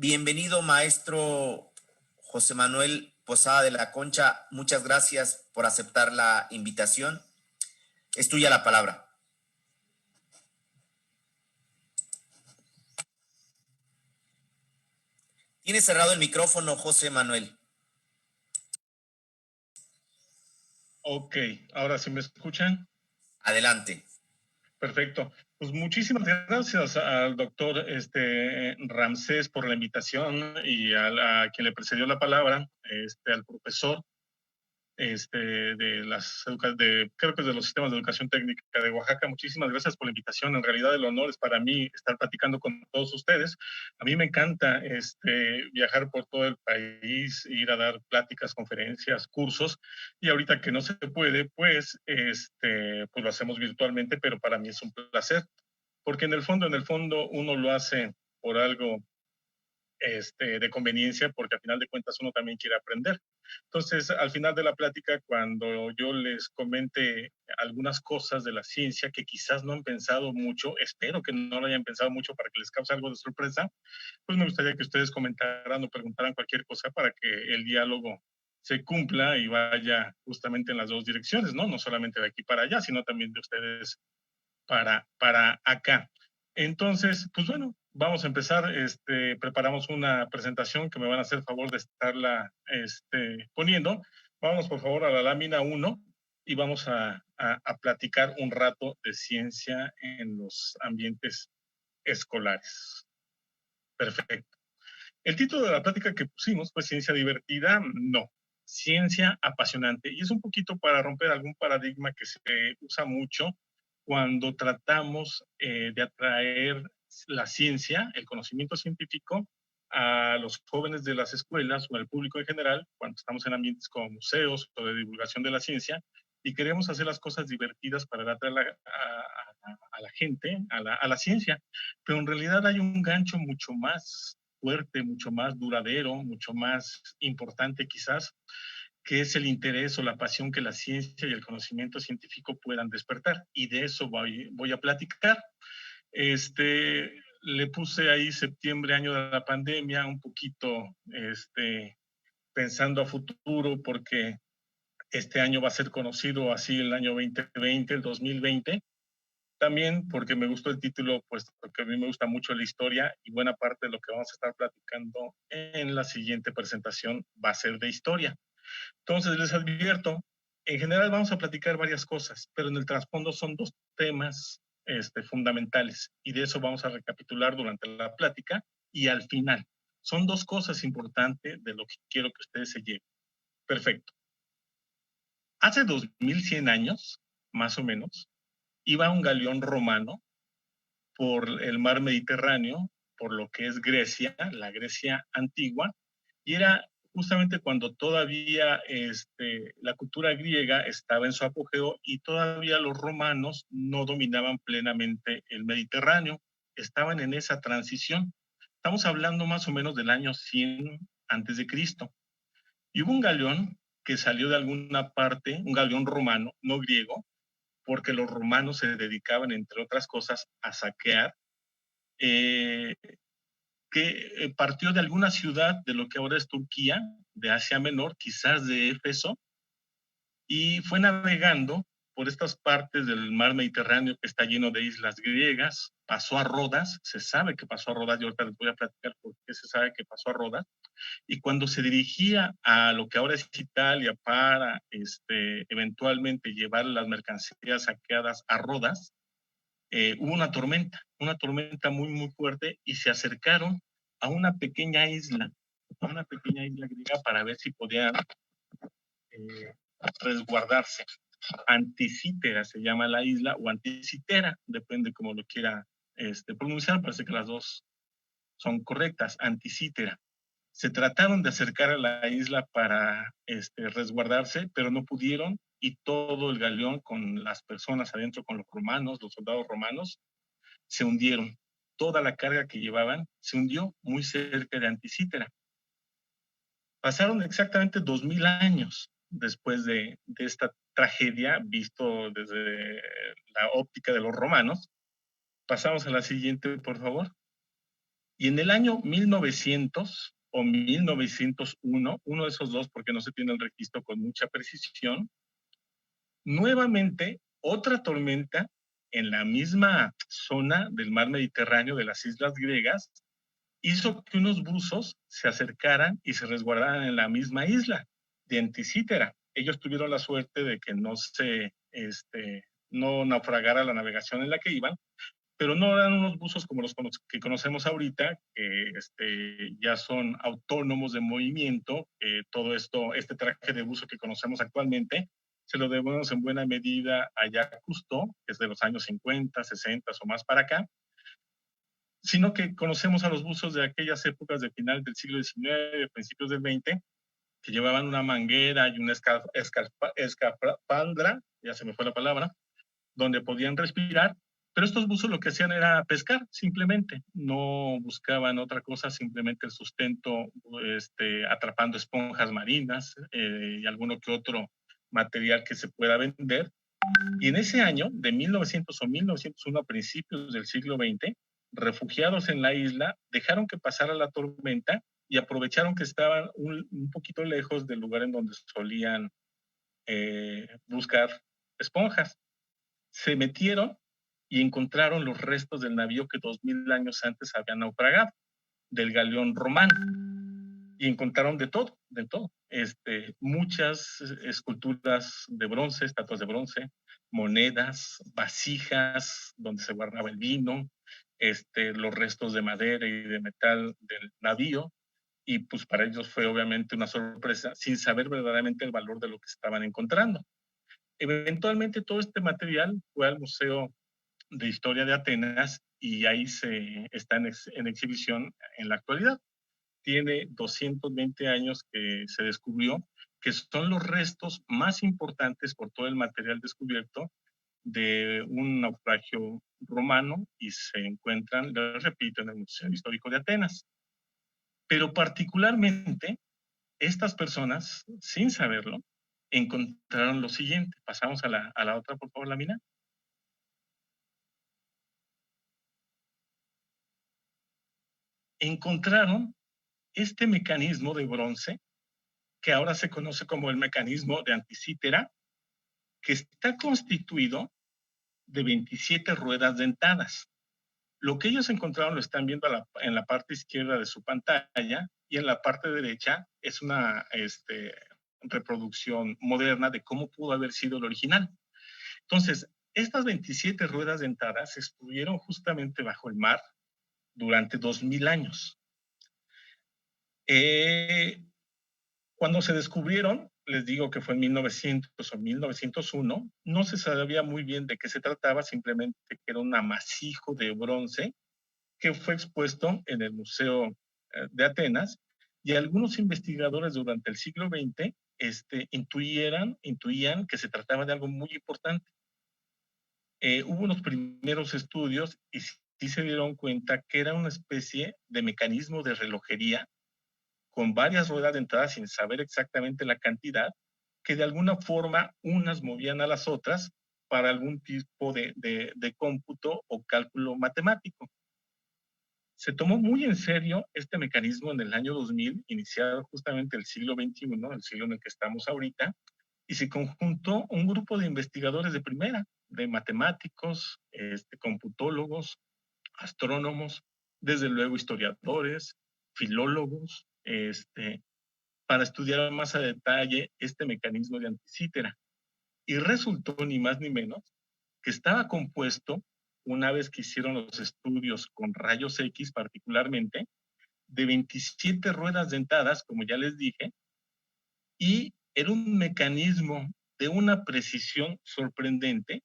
Bienvenido, maestro José Manuel Posada de la Concha. Muchas gracias por aceptar la invitación. Es tuya la palabra. Tiene cerrado el micrófono, José Manuel. Ok, ahora sí me escuchan. Adelante. Perfecto. Pues muchísimas gracias al doctor Ramsés por la invitación y a quien le precedió la palabra, al profesor creo que es de los sistemas de educación técnica de Oaxaca. Muchísimas gracias por la invitación. En realidad el honor es para mí estar platicando con todos ustedes. A mí me encanta viajar por todo el país, ir a dar pláticas, conferencias, cursos, y ahorita que no se puede, pues lo hacemos virtualmente, pero para mí es un placer, porque en el fondo uno lo hace por algo de conveniencia, porque al final de cuentas uno también quiere aprender. Entonces, al final de la plática, cuando yo les comente algunas cosas de la ciencia que quizás no han pensado mucho, espero que no lo hayan pensado mucho para que les cause algo de sorpresa, pues me gustaría que ustedes comentaran o preguntaran cualquier cosa para que el diálogo se cumpla y vaya justamente en las dos direcciones, ¿no? No solamente de aquí para allá, sino también de ustedes para acá. Entonces, pues bueno, vamos a empezar. Preparamos una presentación que me van a hacer favor de estarla poniendo. Vamos, por favor, a la lámina 1 y vamos a platicar un rato de ciencia en los ambientes escolares. Perfecto. El título de la plática que pusimos fue Ciencia divertida. No, ciencia apasionante. Y es un poquito para romper algún paradigma que se usa mucho cuando tratamos de atraer la ciencia, el conocimiento científico, a los jóvenes de las escuelas o al público en general, cuando estamos en ambientes como museos o de divulgación de la ciencia, y queremos hacer las cosas divertidas para atraer a la gente, a la ciencia. Pero en realidad hay un gancho mucho más fuerte, mucho más duradero, mucho más importante quizás, que es el interés o la pasión que la ciencia y el conocimiento científico puedan despertar. Y de eso voy a platicar. Le puse ahí septiembre, año de la pandemia, un poquito pensando a futuro, porque este año va a ser conocido así el año 2020, el 2020. También porque me gustó el título, pues porque a mí me gusta mucho la historia y buena parte de lo que vamos a estar platicando en la siguiente presentación va a ser de historia. Entonces les advierto, en general vamos a platicar varias cosas, pero en el trasfondo son dos temas fundamentales y de eso vamos a recapitular durante la plática y al final. Son dos cosas importantes de lo que quiero que ustedes se lleven. Perfecto. Hace 2100 años, más o menos, iba un galeón romano por el mar Mediterráneo, por lo que es Grecia, la Grecia antigua, y era justamente cuando todavía la cultura griega estaba en su apogeo y todavía los romanos no dominaban plenamente el Mediterráneo, estaban en esa transición. Estamos hablando más o menos del año 100 antes de Cristo. Y hubo un galeón que salió de alguna parte, un galeón romano, no griego, porque los romanos se dedicaban, entre otras cosas, a saquear, que partió de alguna ciudad de lo que ahora es Turquía, de Asia Menor, quizás de Éfeso, y fue navegando por estas partes del mar Mediterráneo que está lleno de islas griegas, pasó a Rodas, se sabe que pasó a Rodas, yo ahorita les voy a platicar por qué se sabe que pasó a Rodas, y cuando se dirigía a lo que ahora es Italia para eventualmente llevar las mercancías saqueadas a Rodas, hubo una tormenta muy, muy fuerte y se acercaron a una pequeña isla griega para ver si podían resguardarse. Anticítera se llama la isla, o Anticitera, depende cómo lo quiera pronunciar, parece que las dos son correctas, Anticítera. Se trataron de acercar a la isla para resguardarse, pero no pudieron y todo el galeón con las personas adentro, con los romanos, los soldados romanos, se hundieron. Toda la carga que llevaban se hundió muy cerca de Anticítera. Pasaron exactamente 2000 años después de esta tragedia, visto desde la óptica de los romanos. Pasamos a la siguiente, por favor. Y en el año 1900 o 1901, uno de esos dos porque no se tiene el registro con mucha precisión, nuevamente otra tormenta en la misma zona del mar Mediterráneo de las islas griegas hizo que unos buzos se acercaran y se resguardaran en la misma isla de Anticítera. Ellos tuvieron la suerte de que no naufragara la navegación en la que iban, pero no eran unos buzos como los que conocemos ahorita, que ya son autónomos de movimiento. Todo esto, este traje de buzo que conocemos actualmente, se lo debemos en buena medida a Jacques Cousteau, que es de los años 50, 60 o más para acá, sino que conocemos a los buzos de aquellas épocas de final del siglo XIX, principios del XX, que llevaban una manguera y una escafandra, ya se me fue la palabra, donde podían respirar, pero estos buzos lo que hacían era pescar, simplemente, no buscaban otra cosa, simplemente el sustento, atrapando esponjas marinas y alguno que otro material que se pueda vender. Y en ese año, de 1900 o 1901, a principios del siglo XX, refugiados en la isla, dejaron que pasara la tormenta y aprovecharon que estaban un poquito lejos del lugar en donde solían buscar esponjas. Se metieron y encontraron los restos del navío que 2000 años antes había naufragado, del galeón romano. Y encontraron de todo, de todo. Muchas esculturas de bronce, estatuas de bronce, monedas, vasijas donde se guardaba el vino, los restos de madera y de metal del navío. Y pues para ellos fue obviamente una sorpresa, sin saber verdaderamente el valor de lo que estaban encontrando. Eventualmente todo este material fue al Museo de Historia de Atenas y ahí está en exhibición en la actualidad. Tiene 220 años que se descubrió, que son los restos más importantes por todo el material descubierto de un naufragio romano y se encuentran, les repito, en el Museo Histórico de Atenas. Pero particularmente, estas personas, sin saberlo, encontraron lo siguiente. Pasamos a la otra, por favor, Lamina. Encontraron este mecanismo de bronce, que ahora se conoce como el mecanismo de Anticítera, que está constituido de 27 ruedas dentadas. Lo que ellos encontraron lo están viendo en la parte izquierda de su pantalla y en la parte derecha es una reproducción moderna de cómo pudo haber sido el original. Entonces, estas 27 ruedas dentadas estuvieron justamente bajo el mar durante 2000 años. Cuando se descubrieron, les digo que fue en 1900 o 1901, no se sabía muy bien de qué se trataba, simplemente que era un amasijo de bronce que fue expuesto en el Museo de Atenas, y algunos investigadores durante el siglo XX intuían que se trataba de algo muy importante. Hubo unos primeros estudios y sí se dieron cuenta que era una especie de mecanismo de relojería con varias ruedas dentadas sin saber exactamente la cantidad, que de alguna forma unas movían a las otras para algún tipo de cómputo o cálculo matemático. Se tomó muy en serio este mecanismo en el año 2000, iniciado justamente el siglo XXI, el siglo en el que estamos ahorita, y se conjuntó un grupo de investigadores de primera, de matemáticos, computólogos, astrónomos, desde luego historiadores, filólogos, para estudiar más a detalle este mecanismo de Anticítera. Y resultó ni más ni menos que estaba compuesto, una vez que hicieron los estudios con rayos X particularmente, de 27 ruedas dentadas, como ya les dije, y era un mecanismo de una precisión sorprendente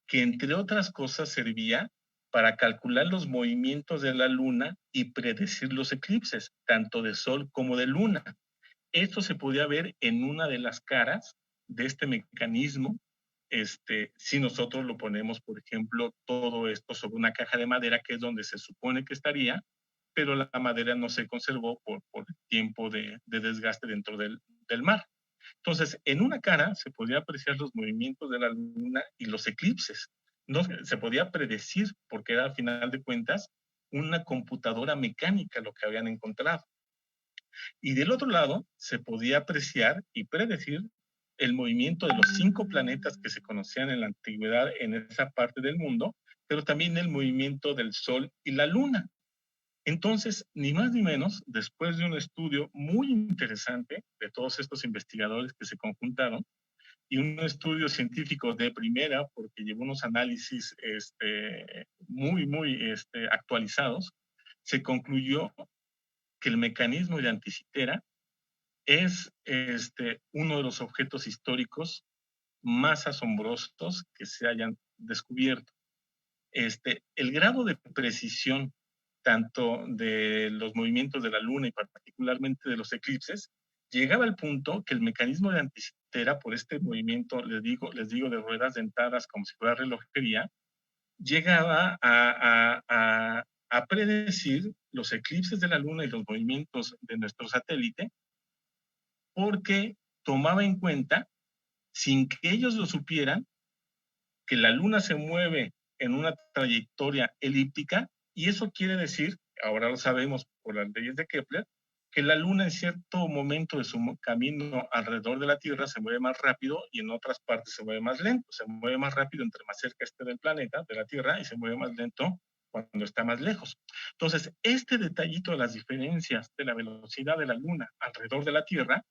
que, entre otras cosas, servía para calcular los movimientos de la luna y predecir los eclipses, tanto de sol como de luna. Esto se podía ver en una de las caras de este mecanismo. Si nosotros lo ponemos, por ejemplo, todo esto sobre una caja de madera, que es donde se supone que estaría, pero la madera no se conservó por el tiempo de desgaste dentro del mar. Entonces, en una cara se podía apreciar los movimientos de la luna y los eclipses. No se podía predecir, porque era, al final de cuentas, una computadora mecánica lo que habían encontrado. Y del otro lado se podía apreciar y predecir el movimiento de los 5 planetas que se conocían en la antigüedad en esa parte del mundo, pero también el movimiento del Sol y la Luna. Entonces, ni más ni menos, después de un estudio muy interesante de todos estos investigadores que se conjuntaron, y un estudio científico de primera, porque llevó unos análisis muy actualizados, se concluyó que el mecanismo de Anticitera es uno de los objetos históricos más asombrosos que se hayan descubierto. El grado de precisión tanto de los movimientos de la Luna y particularmente de los eclipses, llegaba al punto que el mecanismo de Anticitera, por este movimiento, les digo, de ruedas dentadas como si fuera relojería, llegaba a predecir los eclipses de la Luna y los movimientos de nuestro satélite, porque tomaba en cuenta, sin que ellos lo supieran, que la Luna se mueve en una trayectoria elíptica, y eso quiere decir, ahora lo sabemos por las leyes de Kepler, que la Luna en cierto momento de su camino alrededor de la Tierra se mueve más rápido y en otras partes se mueve más lento. Se mueve más rápido entre más cerca esté del planeta, de la Tierra, y se mueve más lento cuando está más lejos. Entonces, este detallito de las diferencias de la velocidad de la Luna alrededor de la Tierra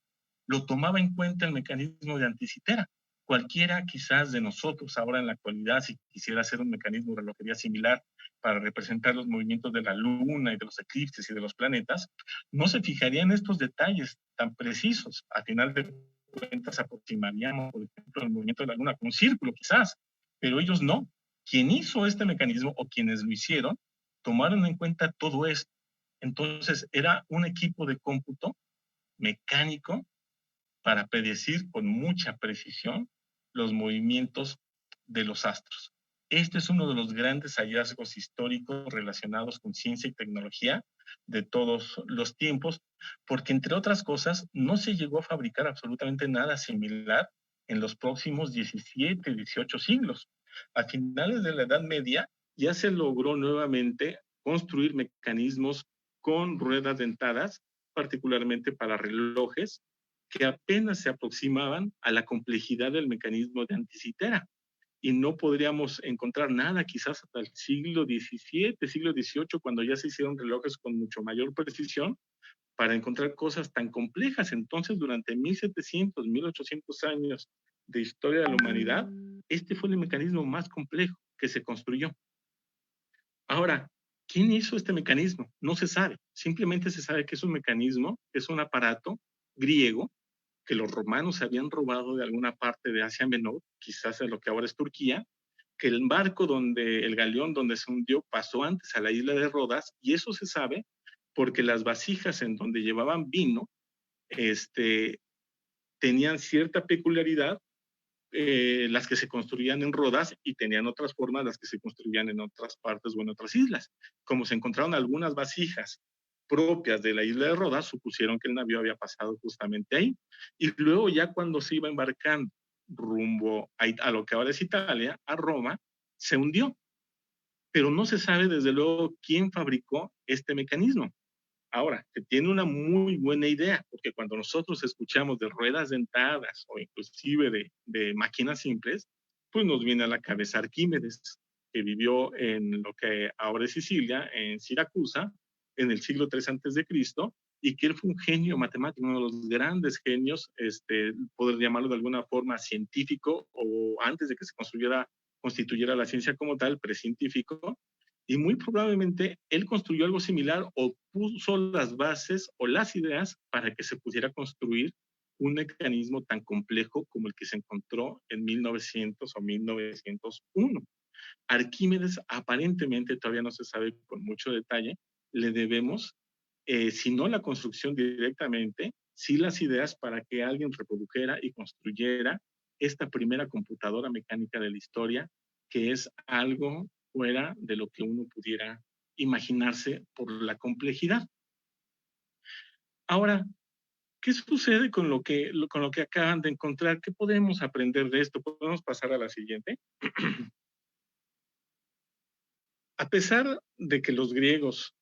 lo tomaba en cuenta el mecanismo de Anticitera. Cualquiera quizás de nosotros ahora en la actualidad, si quisiera hacer un mecanismo de relojería similar para representar los movimientos de la Luna y de los eclipses y de los planetas, no se fijaría en estos detalles tan precisos. A final de cuentas aproximaríamos, por ejemplo, el movimiento de la Luna con un círculo quizás, pero ellos no. Quien hizo este mecanismo o quienes lo hicieron, tomaron en cuenta todo esto. Entonces era un equipo de cómputo mecánico para predecir con mucha precisión los movimientos de los astros. Este es uno de los grandes hallazgos históricos relacionados con ciencia y tecnología de todos los tiempos, porque entre otras cosas no se llegó a fabricar absolutamente nada similar en los próximos 17, 18 siglos. A finales de la Edad Media ya se logró nuevamente construir mecanismos con ruedas dentadas, particularmente para relojes, que apenas se aproximaban a la complejidad del mecanismo de Anticitera. Y no podríamos encontrar nada quizás hasta el siglo XVII, siglo XVIII, cuando ya se hicieron relojes con mucho mayor precisión, para encontrar cosas tan complejas. Entonces, durante 1700, 1800 años de historia de la humanidad, este fue el mecanismo más complejo que se construyó. Ahora, ¿quién hizo este mecanismo? No se sabe. Simplemente se sabe que es un mecanismo, es un aparato griego que los romanos se habían robado de alguna parte de Asia Menor, quizás en lo que ahora es Turquía, que el barco el galeón donde se hundió pasó antes a la isla de Rodas, y eso se sabe porque las vasijas en donde llevaban vino tenían cierta peculiaridad, las que se construían en Rodas, y tenían otras formas las que se construían en otras partes o en otras islas. Como se encontraron algunas vasijas propias de la isla de Rodas, supusieron que el navío había pasado justamente ahí. Y luego ya cuando se iba embarcando rumbo a lo que ahora es Italia, a Roma, se hundió. Pero no se sabe desde luego quién fabricó este mecanismo. Ahora, se tiene una muy buena idea, porque cuando nosotros escuchamos de ruedas dentadas o inclusive de máquinas simples, pues nos viene a la cabeza Arquímedes, que vivió en lo que ahora es Sicilia, en Siracusa, en el siglo III antes de Cristo, y que él fue un genio matemático, uno de los grandes genios, poder llamarlo de alguna forma científico, o antes de que se constituyera la ciencia como tal, precientífico, y muy probablemente él construyó algo similar o puso las bases o las ideas para que se pudiera construir un mecanismo tan complejo como el que se encontró en 1900 o 1901. Arquímedes aparentemente, todavía no se sabe con mucho detalle, le debemos, si no la construcción directamente, sí las ideas para que alguien reprodujera y construyera esta primera computadora mecánica de la historia, que es algo fuera de lo que uno pudiera imaginarse por la complejidad. Ahora, ¿qué sucede con lo que acaban de encontrar? ¿Qué podemos aprender de esto? ¿Podemos pasar a la siguiente? A pesar de que los griegos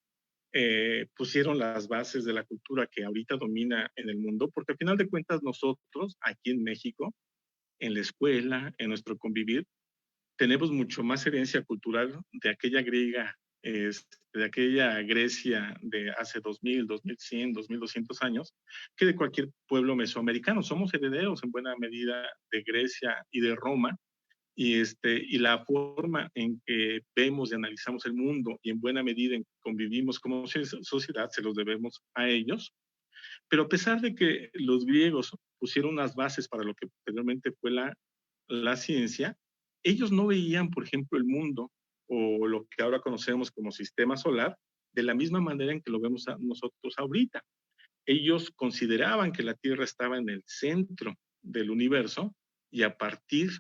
pusieron las bases de la cultura que ahorita domina en el mundo, porque al final de cuentas nosotros, aquí en México, en la escuela, en nuestro convivir, tenemos mucho más herencia cultural de aquella griega, de aquella Grecia de hace 2000, 2100, 2200 años, que de cualquier pueblo mesoamericano. Somos herederos en buena medida de Grecia y de Roma, y la forma en que vemos y analizamos el mundo y en buena medida en que convivimos como sociedad se los debemos a ellos. Pero a pesar de que los griegos pusieron unas bases para lo que posteriormente fue la ciencia, ellos no veían, por ejemplo, el mundo o lo que ahora conocemos como sistema solar de la misma manera en que lo vemos nosotros ahorita. Ellos consideraban que la Tierra estaba en el centro del universo y a partir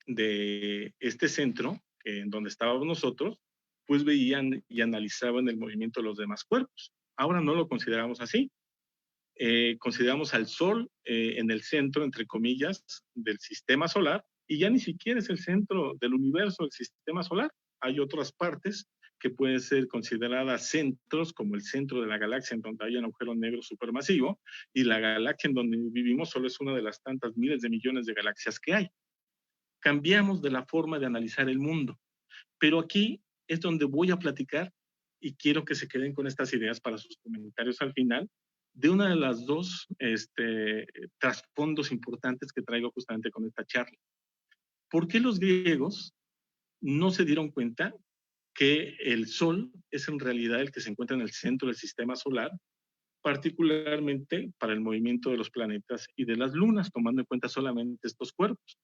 de este centro, en donde estábamos nosotros, pues veían y analizaban el movimiento de los demás cuerpos. Ahora no lo consideramos así. Consideramos al Sol en el centro, entre comillas, del sistema solar, y ya ni siquiera es el centro del universo, el sistema solar. Hay otras partes que pueden ser consideradas centros, como el centro de la galaxia, en donde hay un agujero negro supermasivo, y la galaxia en donde vivimos solo es una de las tantas miles de millones de galaxias que hay. Cambiamos de la forma de analizar el mundo. Pero aquí es donde voy a platicar y quiero que se queden con estas ideas para sus comentarios al final de una de las dos trasfondos importantes que traigo justamente con esta charla. ¿Por qué los griegos no se dieron cuenta que el Sol es en realidad el que se encuentra en el centro del sistema solar, particularmente para el movimiento de los planetas y de las lunas, tomando en cuenta solamente estos cuerpos?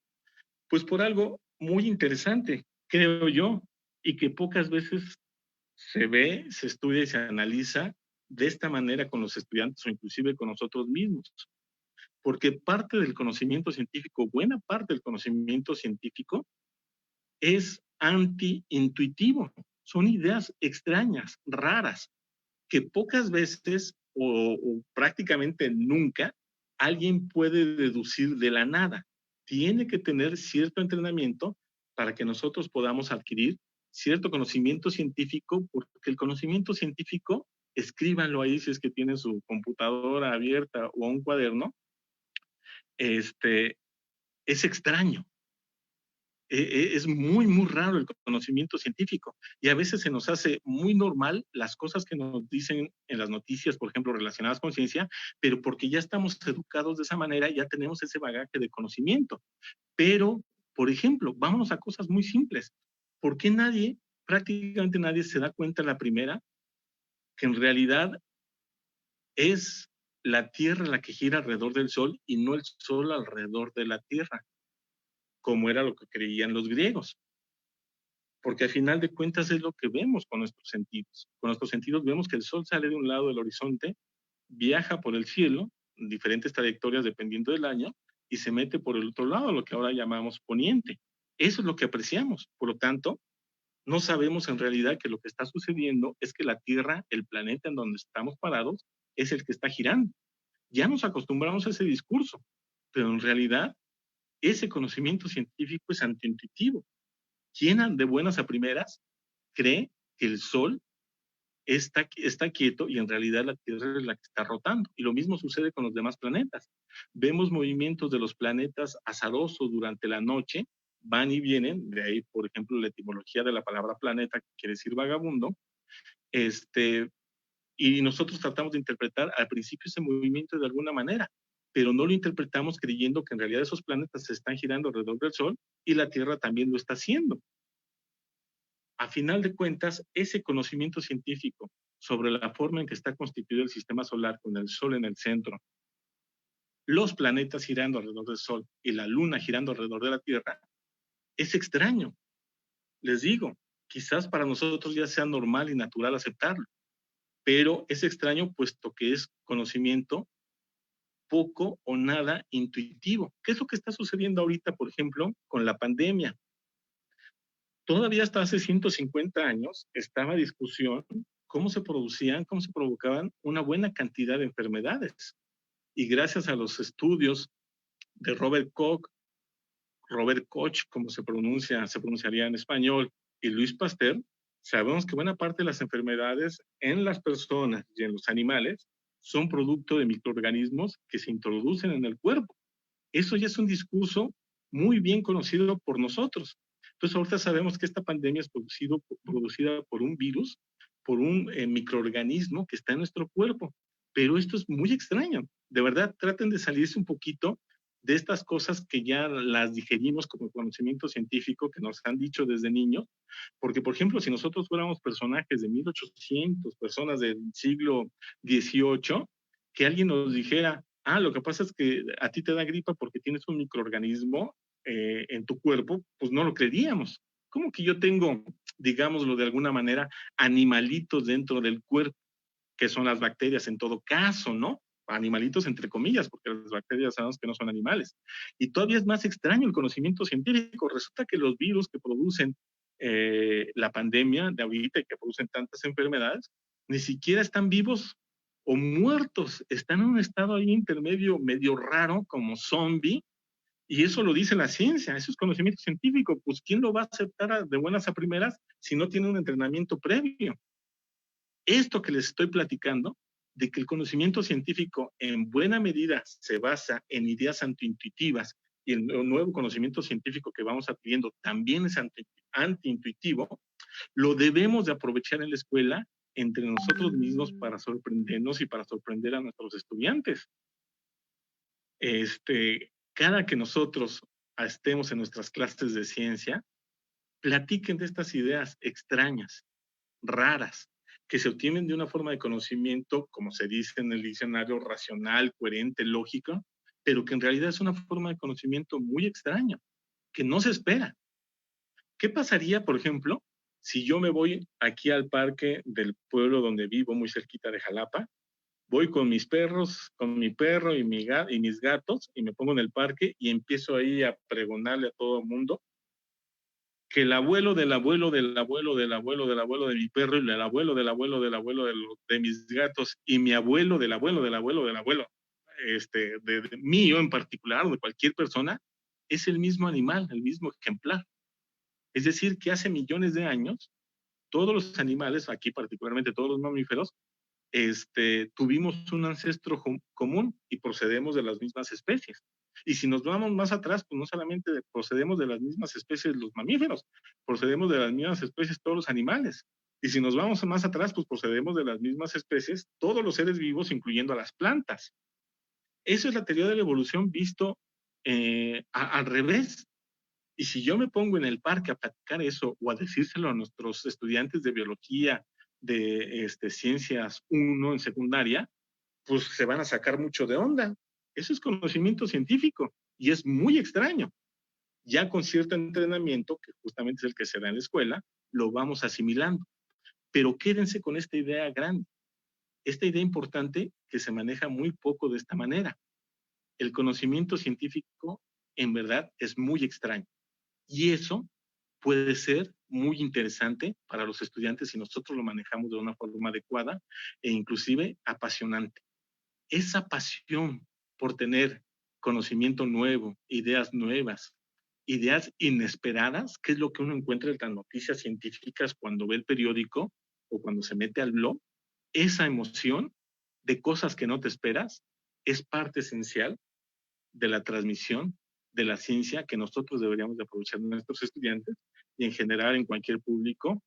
Pues por algo muy interesante, creo yo, y que pocas veces se ve, se estudia y se analiza de esta manera con los estudiantes o inclusive con nosotros mismos. Porque parte del conocimiento científico, buena parte del conocimiento científico es anti-intuitivo. Son ideas extrañas, raras, que pocas veces o prácticamente nunca alguien puede deducir de la nada. Tiene que tener cierto entrenamiento para que nosotros podamos adquirir cierto conocimiento científico, porque el conocimiento científico, escríbanlo ahí si es que tienen su computadora abierta o un cuaderno, es extraño. Es muy, muy raro el conocimiento científico y a veces se nos hace muy normal las cosas que nos dicen en las noticias, por ejemplo, relacionadas con ciencia, pero porque ya estamos educados de esa manera, ya tenemos ese bagaje de conocimiento. Pero, por ejemplo, vámonos a cosas muy simples. ¿Por qué prácticamente nadie se da cuenta en la primera que en realidad es la Tierra la que gira alrededor del Sol y no el Sol alrededor de la Tierra, como era lo que creían los griegos? Porque al final de cuentas es lo que vemos con nuestros sentidos. Con nuestros sentidos vemos que el Sol sale de un lado del horizonte, viaja por el cielo, en diferentes trayectorias dependiendo del año, y se mete por el otro lado, lo que ahora llamamos poniente. Eso es lo que apreciamos. Por lo tanto, no sabemos en realidad que lo que está sucediendo es que la Tierra, el planeta en donde estamos parados, es el que está girando. Ya nos acostumbramos a ese discurso, pero en realidad ese conocimiento científico es antiintuitivo. ¿Quién de buenas a primeras cree que el Sol está quieto y en realidad la Tierra es la que está rotando? Y lo mismo sucede con los demás planetas. Vemos movimientos de los planetas azarosos durante la noche, van y vienen, de ahí, por ejemplo, la etimología de la palabra planeta, que quiere decir vagabundo, y nosotros tratamos de interpretar al principio ese movimiento de alguna manera, pero no lo interpretamos creyendo que en realidad esos planetas se están girando alrededor del Sol y la Tierra también lo está haciendo. A final de cuentas, ese conocimiento científico sobre la forma en que está constituido el sistema solar con el Sol en el centro, los planetas girando alrededor del Sol y la Luna girando alrededor de la Tierra, es extraño. Les digo, quizás para nosotros ya sea normal y natural aceptarlo, pero es extraño puesto que es conocimiento poco o nada intuitivo. ¿Qué es lo que está sucediendo ahorita, por ejemplo, con la pandemia? Todavía hasta hace 150 años estaba discusión cómo se provocaban una buena cantidad de enfermedades. Y gracias a los estudios de Robert Koch, como se pronunciaría en español, y Louis Pasteur, Sabemos que buena parte de las enfermedades en las personas y en los animales son producto de microorganismos que se introducen en el cuerpo. Eso ya es un discurso muy bien conocido por nosotros. Entonces, ahorita sabemos que esta pandemia es producida por un virus, por un microorganismo que está en nuestro cuerpo. Pero esto es muy extraño. De verdad, traten de salirse un poquito de estas cosas que ya las digerimos como conocimiento científico que nos han dicho desde niños. Porque, por ejemplo, si nosotros fuéramos personajes de 1800, personas del siglo XVIII, que alguien nos dijera, lo que pasa es que a ti te da gripa porque tienes un microorganismo en tu cuerpo, pues no lo creeríamos. ¿Cómo que yo tengo, digámoslo de alguna manera, animalitos dentro del cuerpo, que son las bacterias en todo caso, ¿no? Animalitos entre comillas, porque las bacterias sabemos que no son animales. Y todavía es más extraño el conocimiento científico. Resulta que los virus que producen la pandemia de ahorita y que producen tantas enfermedades, ni siquiera están vivos o muertos, están en un estado ahí intermedio medio raro como zombie, y eso lo dice la ciencia, eso es conocimiento científico. Pues ¿quién lo va a aceptar de buenas a primeras si no tiene un entrenamiento previo? Esto que les estoy platicando, de que el conocimiento científico en buena medida se basa en ideas antiintuitivas y el nuevo conocimiento científico que vamos adquiriendo también es antiintuitivo, lo debemos de aprovechar en la escuela entre nosotros mismos para sorprendernos y para sorprender a nuestros estudiantes. Cada que nosotros estemos en nuestras clases de ciencia, platiquen de estas ideas extrañas, raras, que se obtienen de una forma de conocimiento, como se dice en el diccionario, racional, coherente, lógica, pero que en realidad es una forma de conocimiento muy extraña, que no se espera. ¿Qué pasaría, por ejemplo, si yo me voy aquí al parque del pueblo donde vivo, muy cerquita de Jalapa, voy con mis perros, con mi perro y mis gatos, y me pongo en el parque y empiezo ahí a pregonarle a todo el mundo que el abuelo del abuelo del abuelo del abuelo del abuelo de mi perro y el abuelo del abuelo del abuelo de mis gatos y mi abuelo del abuelo del abuelo del abuelo, de mío en particular o de cualquier persona, es el mismo animal, el mismo ejemplar. Es decir, que hace millones de años, todos los animales, aquí particularmente todos los mamíferos, tuvimos un ancestro común y procedemos de las mismas especies. Y si nos vamos más atrás, pues no solamente procedemos de las mismas especies los mamíferos, procedemos de las mismas especies todos los animales. Y si nos vamos más atrás, pues procedemos de las mismas especies todos los seres vivos, incluyendo a las plantas. Eso es la teoría de la evolución visto al revés. Y si yo me pongo en el parque a platicar eso o a decírselo a nuestros estudiantes de biología, de ciencias 1 en secundaria, pues se van a sacar mucho de onda. Eso es conocimiento científico y es muy extraño. Ya con cierto entrenamiento, que justamente es el que se da en la escuela, lo vamos asimilando. Pero quédense con esta idea grande, esta idea importante que se maneja muy poco de esta manera. El conocimiento científico en verdad es muy extraño. Y eso puede ser muy interesante para los estudiantes si nosotros lo manejamos de una forma adecuada e inclusive apasionante. Esa pasión por tener conocimiento nuevo, ideas nuevas, ideas inesperadas, que es lo que uno encuentra en las noticias científicas cuando ve el periódico o cuando se mete al blog, esa emoción de cosas que no te esperas es parte esencial de la transmisión de la ciencia que nosotros deberíamos de aprovechar en nuestros estudiantes y en general en cualquier público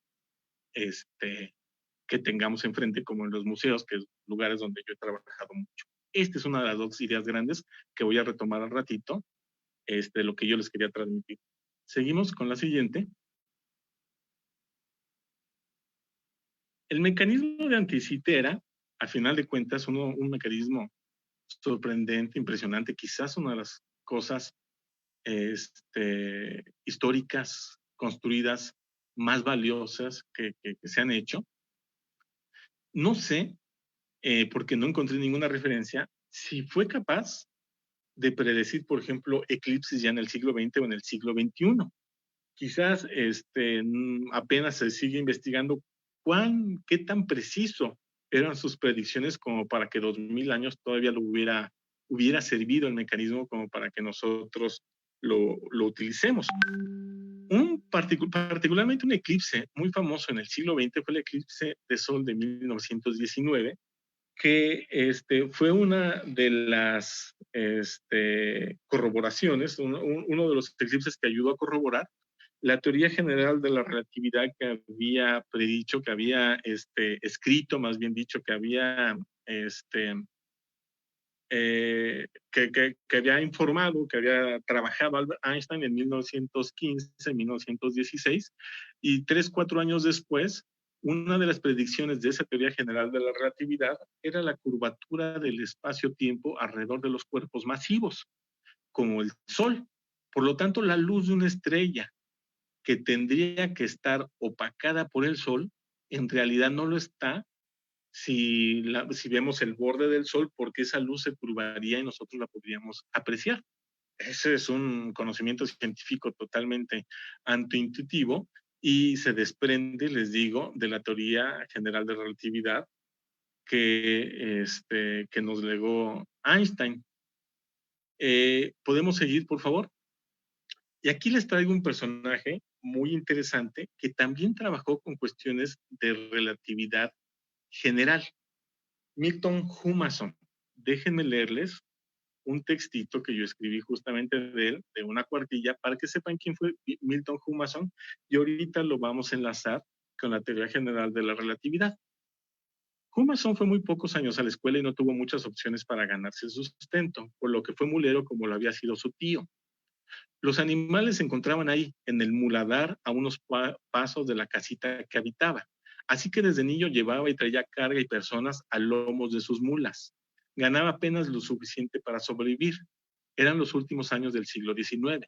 que tengamos enfrente, como en los museos, que es lugares donde yo he trabajado mucho. Esta es una de las dos ideas grandes que voy a retomar al ratito, lo que yo les quería transmitir. Seguimos con la siguiente. El mecanismo de anticitera, a final de cuentas, un mecanismo sorprendente, impresionante, quizás una de las cosas históricas construidas más valiosas que se han hecho. No sé, porque no encontré ninguna referencia, si fue capaz de predecir, por ejemplo, eclipses ya en el siglo XX o en el siglo XXI. Quizás apenas se sigue investigando qué tan preciso eran sus predicciones como para que 2000 años todavía hubiera servido el mecanismo como para que nosotros lo utilicemos. Un particularmente un eclipse muy famoso en el siglo XX fue el eclipse de Sol de 1919, que fue una de las corroboraciones, uno de los eclipses que ayudó a corroborar la teoría general de la relatividad que había predicho, que había escrito, más bien dicho, que había que había informado, que había trabajado Albert Einstein en 1915, 1916, y 3-4 años después, una de las predicciones de esa teoría general de la relatividad era la curvatura del espacio-tiempo alrededor de los cuerpos masivos, como el Sol. Por lo tanto, la luz de una estrella que tendría que estar opacada por el Sol, en realidad no lo está si vemos el borde del Sol, porque esa luz se curvaría y nosotros la podríamos apreciar. Ese es un conocimiento científico totalmente antiintuitivo y se desprende, les digo, de la teoría general de relatividad que nos legó Einstein. ¿Podemos seguir, por favor? Y aquí les traigo un personaje muy interesante que también trabajó con cuestiones de relatividad general. Milton Humason. Déjenme leerles un textito que yo escribí justamente de él, de una cuartilla, para que sepan quién fue Milton Humason, y ahorita lo vamos a enlazar con la teoría general de la relatividad. Humason fue muy pocos años a la escuela y no tuvo muchas opciones para ganarse su sustento, por lo que fue mulero como lo había sido su tío. Los animales se encontraban ahí, en el muladar, a unos pasos de la casita que habitaba. Así que desde niño llevaba y traía carga y personas a lomos de sus mulas. Ganaba apenas lo suficiente para sobrevivir. Eran los últimos años del siglo XIX.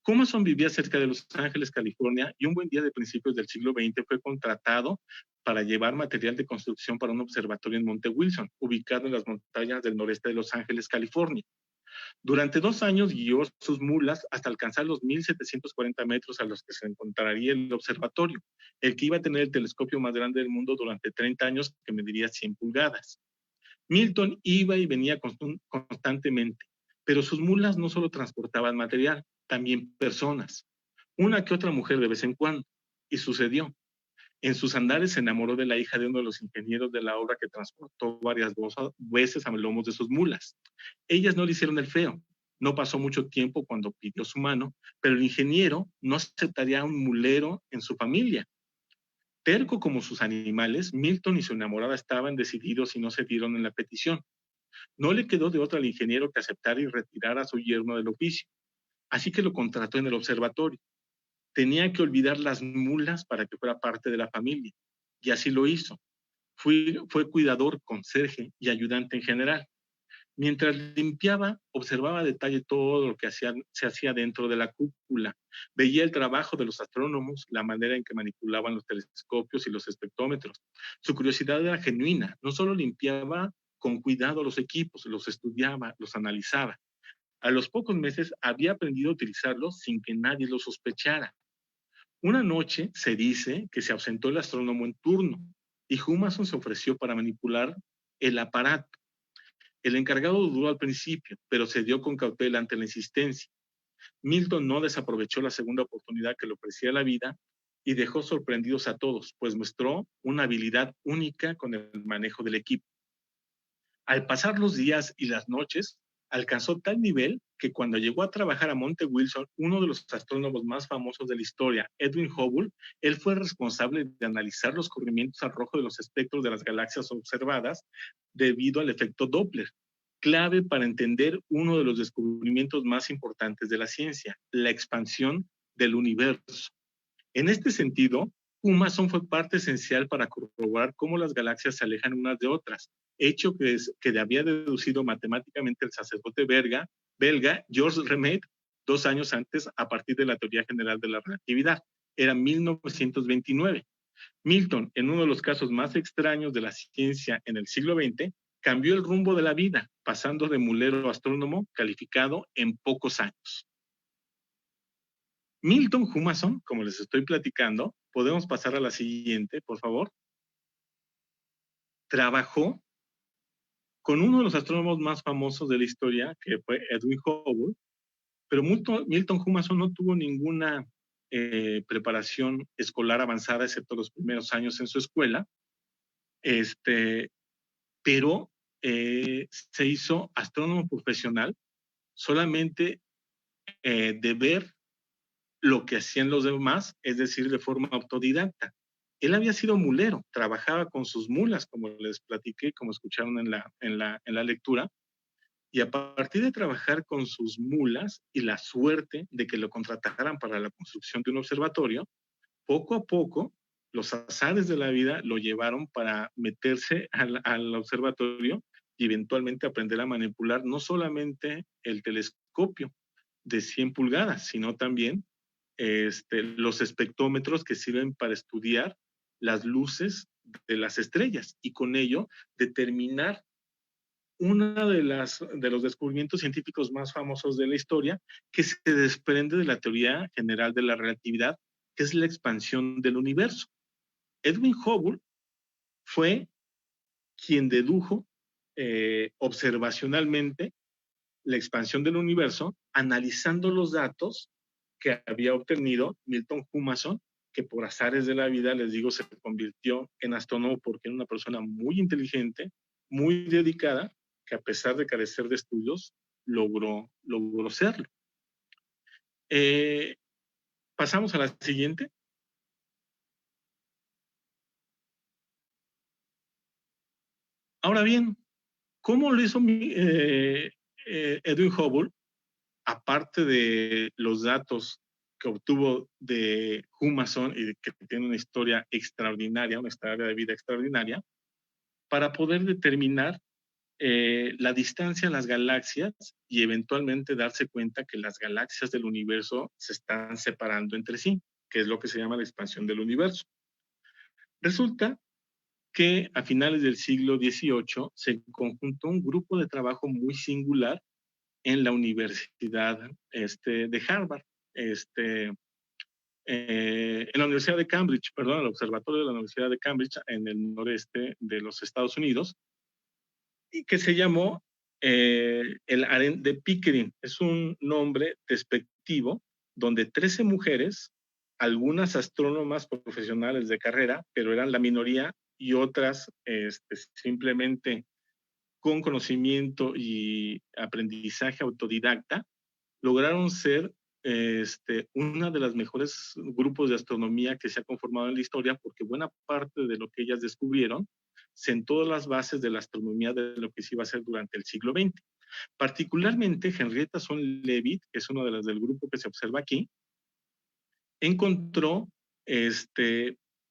Humason vivía cerca de Los Ángeles, California, y un buen día de principios del siglo XX fue contratado para llevar material de construcción para un observatorio en Monte Wilson, ubicado en las montañas del noreste de Los Ángeles, California. Durante 2 años guió sus mulas hasta alcanzar los 1,740 metros a los que se encontraría el observatorio, el que iba a tener el telescopio más grande del mundo durante 30 años, que mediría 100 pulgadas. Milton iba y venía constantemente, pero sus mulas no solo transportaban material, también personas. Una que otra mujer de vez en cuando. Y sucedió. En sus andares se enamoró de la hija de uno de los ingenieros de la obra que transportó varias veces a lomos de sus mulas. Ellas no le hicieron el feo. No pasó mucho tiempo cuando pidió su mano, pero el ingeniero no aceptaría a un mulero en su familia. Terco como sus animales, Milton y su enamorada estaban decididos y no cedieron en la petición. No le quedó de otra al ingeniero que aceptar y retirar a su yerno del oficio. Así que lo contrató en el observatorio. Tenía que olvidar las mulas para que fuera parte de la familia. Y así lo hizo. Fue cuidador, conserje y ayudante en general. Mientras limpiaba, observaba a detalle todo lo que se hacía dentro de la cúpula. Veía el trabajo de los astrónomos, la manera en que manipulaban los telescopios y los espectrómetros. Su curiosidad era genuina. No solo limpiaba con cuidado los equipos, los estudiaba, los analizaba. A los pocos meses había aprendido a utilizarlos sin que nadie lo sospechara. Una noche se dice que se ausentó el astrónomo en turno y Humason se ofreció para manipular el aparato. El encargado dudó al principio, pero cedió con cautela ante la insistencia. Milton no desaprovechó la segunda oportunidad que le ofrecía la vida y dejó sorprendidos a todos, pues mostró una habilidad única con el manejo del equipo. Al pasar los días y las noches, alcanzó tal nivel que cuando llegó a trabajar a Monte Wilson, uno de los astrónomos más famosos de la historia, Edwin Hubble, él fue responsable de analizar los corrimientos al rojo de los espectros de las galaxias observadas debido al efecto Doppler, clave para entender uno de los descubrimientos más importantes de la ciencia, la expansión del universo. En este sentido, Humason fue parte esencial para corroborar cómo las galaxias se alejan unas de otras, hecho que había deducido matemáticamente el sacerdote belga Georges Remet 2 años antes a partir de la teoría general de la relatividad. Era 1929. Milton, en uno de los casos más extraños de la ciencia en el siglo XX, cambió el rumbo de la vida, pasando de mulero a astrónomo calificado en pocos años. Milton Humason, como les estoy platicando, podemos pasar a la siguiente, por favor. Trabajó con uno de los astrónomos más famosos de la historia, que fue Edwin Hubble, pero Milton Humason no tuvo ninguna preparación escolar avanzada, excepto los primeros años en su escuela, pero se hizo astrónomo profesional solamente de ver lo que hacían los demás, es decir, de forma autodidacta. Él había sido mulero, trabajaba con sus mulas, como les platiqué, como escucharon en la lectura, y a partir de trabajar con sus mulas y la suerte de que lo contrataran para la construcción de un observatorio, poco a poco los azares de la vida lo llevaron para meterse al observatorio y eventualmente aprender a manipular no solamente el telescopio de 100 pulgadas, sino también los espectrómetros que sirven para estudiar las luces de las estrellas y con ello determinar uno de los descubrimientos científicos más famosos de la historia, que se desprende de la teoría general de la relatividad, que es la expansión del universo. Edwin Hubble fue quien dedujo observacionalmente la expansión del universo, analizando los datos que había obtenido Milton Humason, que por azares de la vida, les digo, se convirtió en astrónomo porque era una persona muy inteligente, muy dedicada, que a pesar de carecer de estudios, logró serlo. Pasamos a la siguiente. Ahora bien, ¿cómo lo hizo Edwin Hubble? Aparte de los datos que obtuvo de Humason y que tiene una historia extraordinaria, una historia de vida extraordinaria, para poder determinar la distancia a las galaxias y eventualmente darse cuenta que las galaxias del universo se están separando entre sí, que es lo que se llama la expansión del universo. Resulta que a finales del siglo XVIII se conjuntó un grupo de trabajo muy singular en la Universidad de Harvard, en la Universidad de Cambridge, perdón, el Observatorio de la Universidad de Cambridge en el noreste de los Estados Unidos, y que se llamó el Harén de Pickering. Es un nombre despectivo donde 13 mujeres, algunas astrónomas profesionales de carrera, pero eran la minoría, y otras simplemente con conocimiento y aprendizaje autodidacta, lograron ser una de las mejores grupos de astronomía que se ha conformado en la historia, porque buena parte de lo que ellas descubrieron sentó las bases de la astronomía de lo que se iba a hacer durante el siglo XX. Particularmente, Henrietta Swan Leavitt, que es una de las del grupo que se observa aquí, encontró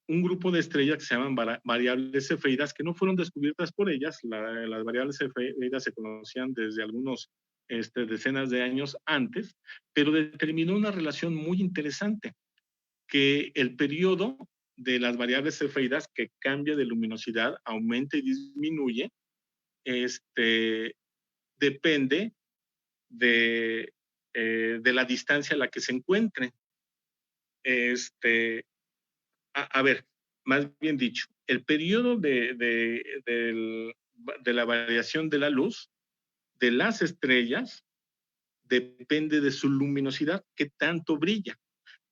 un grupo de estrellas que se llaman variables cefeidas, que no fueron descubiertas por ellas. Las variables cefeidas se conocían desde algunos decenas de años antes, pero determinó una relación muy interesante, que el periodo de las variables cefeidas, que cambia de luminosidad, aumenta y disminuye, depende de la distancia a la que se encuentre. A ver, más bien dicho, el periodo de la variación de la luz de las estrellas depende de su luminosidad, qué tanto brilla.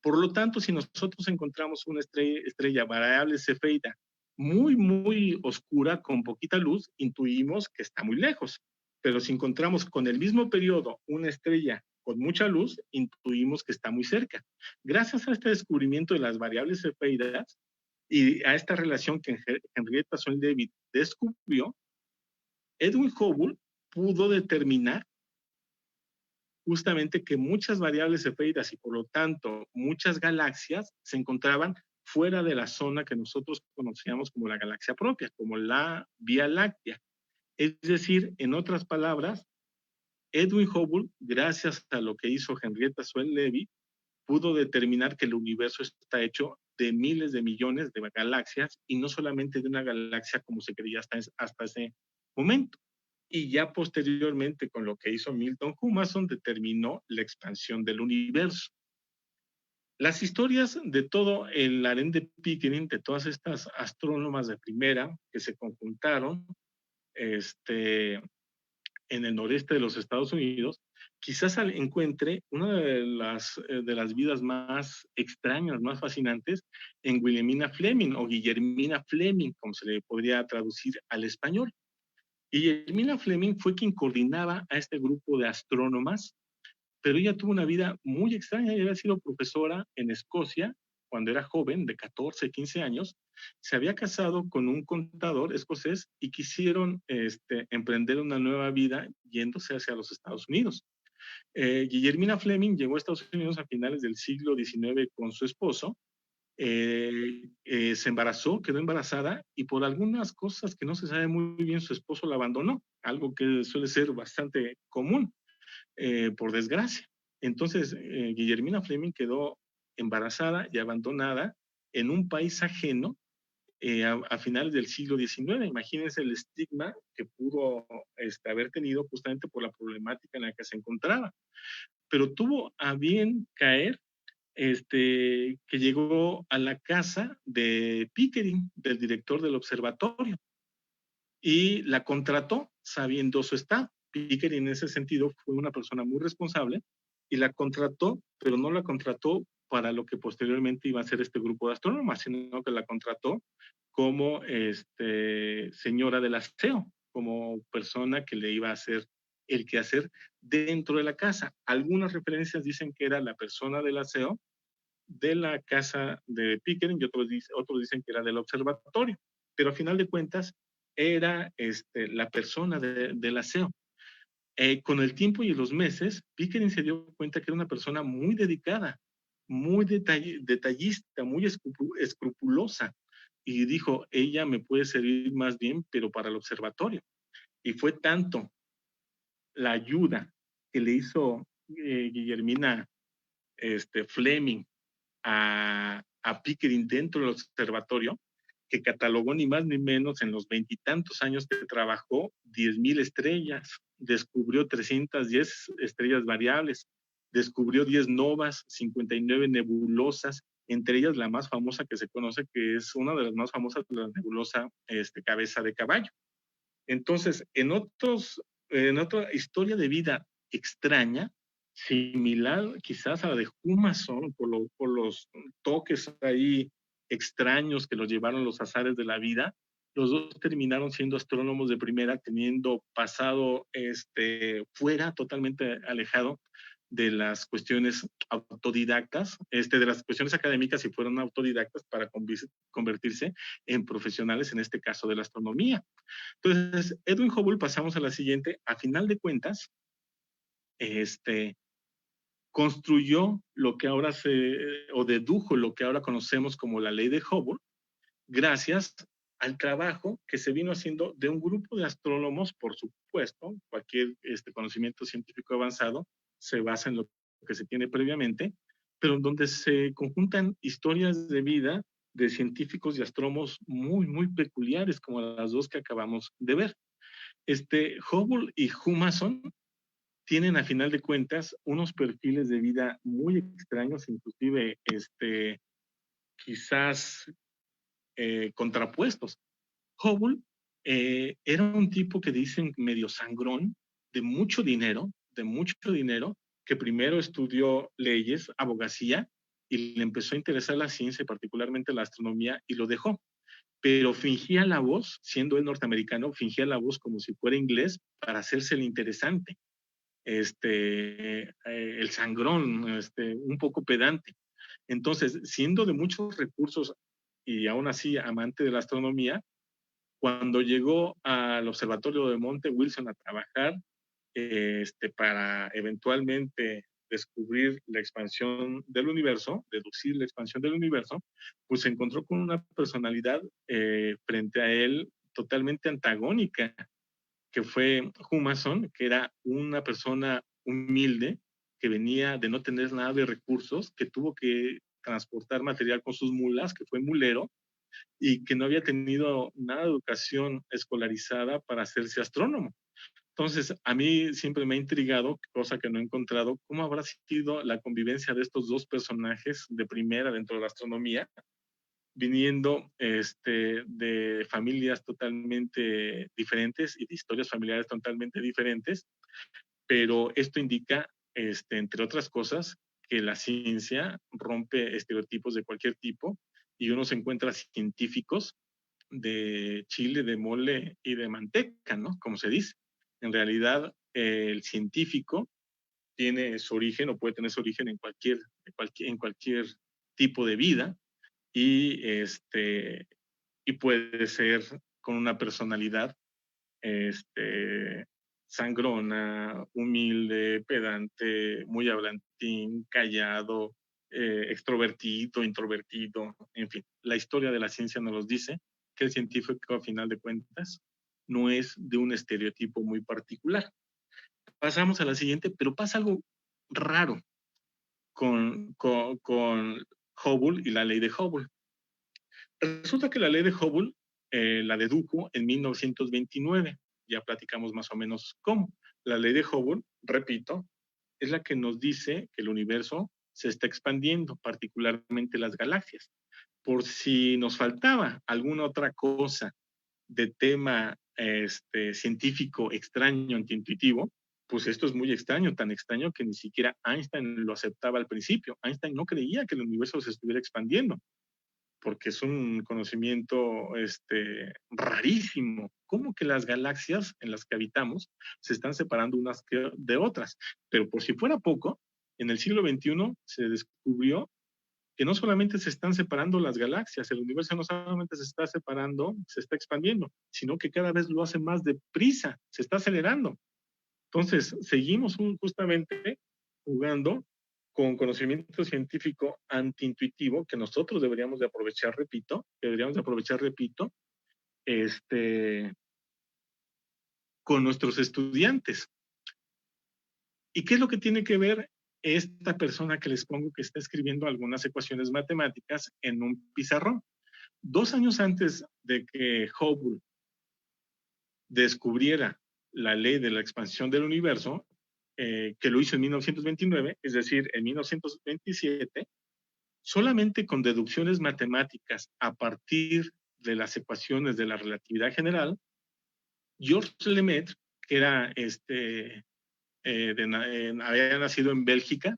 Por lo tanto, si nosotros encontramos una estrella variable cefeida muy, muy oscura, con poquita luz, intuimos que está muy lejos. Pero si encontramos con el mismo periodo una estrella con mucha luz, intuimos que está muy cerca. Gracias a este descubrimiento de las variables cefeidas y a esta relación que Henrietta Swan Leavitt descubrió, Edwin Hubble pudo determinar justamente que muchas variables cefeidas y por lo tanto muchas galaxias se encontraban fuera de la zona que nosotros conocíamos como la galaxia propia, como la Vía Láctea. Es decir, en otras palabras, Edwin Hubble, gracias a lo que hizo Henrietta Swan Leavitt, pudo determinar que el universo está hecho de miles de millones de galaxias y no solamente de una galaxia como se creía hasta ese momento. Y ya posteriormente, con lo que hizo Milton Humason, determinó la expansión del universo. Las historias de todo el harén de Pickering, de todas estas astrónomas de primera que se conjuntaron en el noreste de los Estados Unidos, quizás encuentre una de las vidas más extrañas, más fascinantes, en Wilhelmina Fleming o Guillermina Fleming, como se le podría traducir al español. Guillermina Fleming fue quien coordinaba a este grupo de astrónomas, pero ella tuvo una vida muy extraña. Ella había sido profesora en Escocia cuando era joven, de 14, 15 años. Se había casado con un contador escocés y quisieron emprender una nueva vida yéndose hacia los Estados Unidos. Guillermina Fleming llegó a Estados Unidos a finales del siglo XIX con su esposo. Se embarazó, quedó embarazada y por algunas cosas que no se sabe muy bien, su esposo la abandonó, algo que suele ser bastante común, por desgracia. Entonces, Guillermina Fleming quedó embarazada y abandonada en un país ajeno a finales del siglo XIX. Imagínense el estigma que pudo haber tenido justamente por la problemática en la que se encontraba. Pero tuvo a bien caer que llegó a la casa de Pickering, del director del observatorio, y la contrató sabiendo su estado. Pickering en ese sentido fue una persona muy responsable y la contrató, pero no la contrató para lo que posteriormente iba a ser este grupo de astrónomas, sino que la contrató como señora del aseo, como persona que le iba a hacer el quehacer dentro de la casa. Algunas referencias dicen que era la persona del aseo de la casa de Pickering y otros dicen que era del observatorio, pero a final de cuentas era la persona del aseo. Con el tiempo y los meses, Pickering se dio cuenta que era una persona muy dedicada, muy detallista, muy escrupulosa, y dijo, ella me puede servir más bien, pero para el observatorio. Y fue tanto la ayuda que le hizo Guillermina Fleming a Pickering dentro del observatorio, que catalogó ni más ni menos en los veintitantos años que trabajó 10,000 estrellas, descubrió 310 estrellas variables, descubrió 10 novas, 59 nebulosas, entre ellas la más famosa que se conoce, que es una de las más famosas, la nebulosa cabeza de caballo. Entonces, en otra historia de vida extraña, similar quizás a la de Humason, por los toques ahí extraños que los llevaron los azares de la vida, los dos terminaron siendo astrónomos de primera, teniendo pasado fuera, totalmente alejado de las cuestiones autodidactas, de las cuestiones académicas, y fueron autodidactas para convertirse en profesionales, en este caso de la astronomía. Entonces, Edwin Hubble, pasamos a la siguiente, a final de cuentas, construyó lo que ahora o dedujo lo que ahora conocemos como la ley de Hubble, gracias al trabajo que se vino haciendo de un grupo de astrónomos. Por supuesto, cualquier conocimiento científico avanzado se basa en lo que se tiene previamente, pero donde se conjuntan historias de vida de científicos y astrónomos muy, muy peculiares, como las dos que acabamos de ver. Hubble y Humason tienen, a final de cuentas, unos perfiles de vida muy extraños, inclusive quizás contrapuestos. Hubble era un tipo que dicen medio sangrón, de mucho dinero, que primero estudió leyes, abogacía, y le empezó a interesar la ciencia, particularmente la astronomía, y lo dejó. Pero fingía la voz, siendo él norteamericano, fingía la voz como si fuera inglés para hacerse el interesante, el sangrón, un poco pedante. Entonces, siendo de muchos recursos y aún así amante de la astronomía, cuando llegó al observatorio de Monte Wilson a trabajar para eventualmente descubrir la expansión del universo, deducir la expansión del universo, pues se encontró con una personalidad frente a él totalmente antagónica, que fue Humason, que era una persona humilde, que venía de no tener nada de recursos, que tuvo que transportar material con sus mulas, que fue mulero, y que no había tenido nada de educación escolarizada para hacerse astrónomo. Entonces, a mí siempre me ha intrigado, cosa que no he encontrado, cómo habrá sido la convivencia de estos dos personajes de primera dentro de la astronomía, viniendo de familias totalmente diferentes y de historias familiares totalmente diferentes, pero esto indica, entre otras cosas, que la ciencia rompe estereotipos de cualquier tipo y uno se encuentra científicos de chile, de mole y de manteca, ¿no? Como se dice. En realidad, el científico tiene su origen o puede tener su origen en cualquier tipo de vida y, y puede ser con una personalidad este, sangrona, humilde, pedante, muy hablantín, callado, extrovertido, introvertido, en fin. La historia de la ciencia nos los dice que el científico, a final de cuentas, no es de un estereotipo muy particular. Pasamos a la siguiente, pero pasa algo raro con Hubble y la ley de Hubble. Resulta que la ley de Hubble la dedujo en 1929. Ya platicamos más o menos cómo. La ley de Hubble, repito, es la que nos dice que el universo se está expandiendo, particularmente las galaxias. Por si nos faltaba alguna otra cosa de tema científico extraño, antiintuitivo, pues esto es muy extraño, tan extraño que ni siquiera Einstein lo aceptaba al principio. Einstein no creía que el universo se estuviera expandiendo porque es un conocimiento rarísimo. ¿Cómo que las galaxias en las que habitamos se están separando unas de otras? Pero por si fuera poco, en el siglo XXI se descubrió que no solamente se están separando las galaxias, el universo no solamente se está separando, se está expandiendo, sino que cada vez lo hace más deprisa, se está acelerando. Entonces, seguimos justamente jugando con conocimiento científico antiintuitivo que nosotros deberíamos de aprovechar, repito, este, con nuestros estudiantes. ¿Y qué es lo que tiene que ver esta persona que les pongo que está escribiendo algunas ecuaciones matemáticas en un pizarrón? 2 años antes de que Hubble descubriera la ley de la expansión del universo, que lo hizo en 1929, es decir, en 1927, solamente con deducciones matemáticas a partir de las ecuaciones de la relatividad general, Georges Lemaitre, que era había nacido en Bélgica,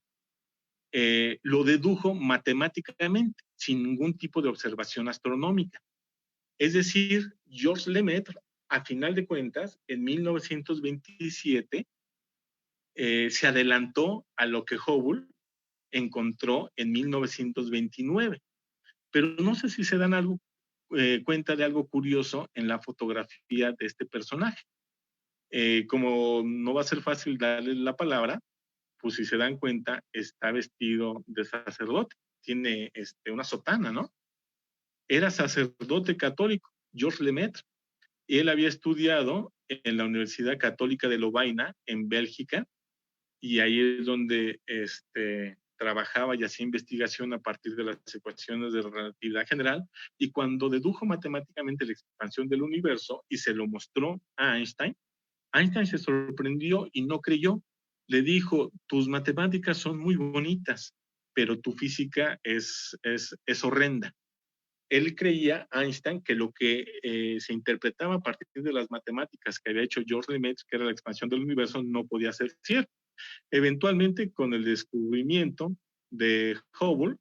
lo dedujo matemáticamente, sin ningún tipo de observación astronómica. Es decir, Georges Lemaitre, a final de cuentas, en 1927, se adelantó a lo que Hubble encontró en 1929. Pero no sé si se dan cuenta de algo curioso en la fotografía de este personaje. Como no va a ser fácil darle la palabra, pues si se dan cuenta, está vestido de sacerdote, tiene una sotana, ¿no? Era sacerdote católico, Georges Lemaitre. Él había estudiado en la Universidad Católica de Lovaina, en Bélgica, y ahí es donde trabajaba y hacía investigación a partir de las ecuaciones de relatividad general, y cuando dedujo matemáticamente la expansión del universo y se lo mostró a Einstein, Einstein se sorprendió y no creyó. Le dijo, tus matemáticas son muy bonitas, pero tu física es horrenda. Él creía, Einstein, que lo que se interpretaba a partir de las matemáticas que había hecho Georges Lemaitre, que era la expansión del universo, no podía ser cierto. Eventualmente, con el descubrimiento de Hubble,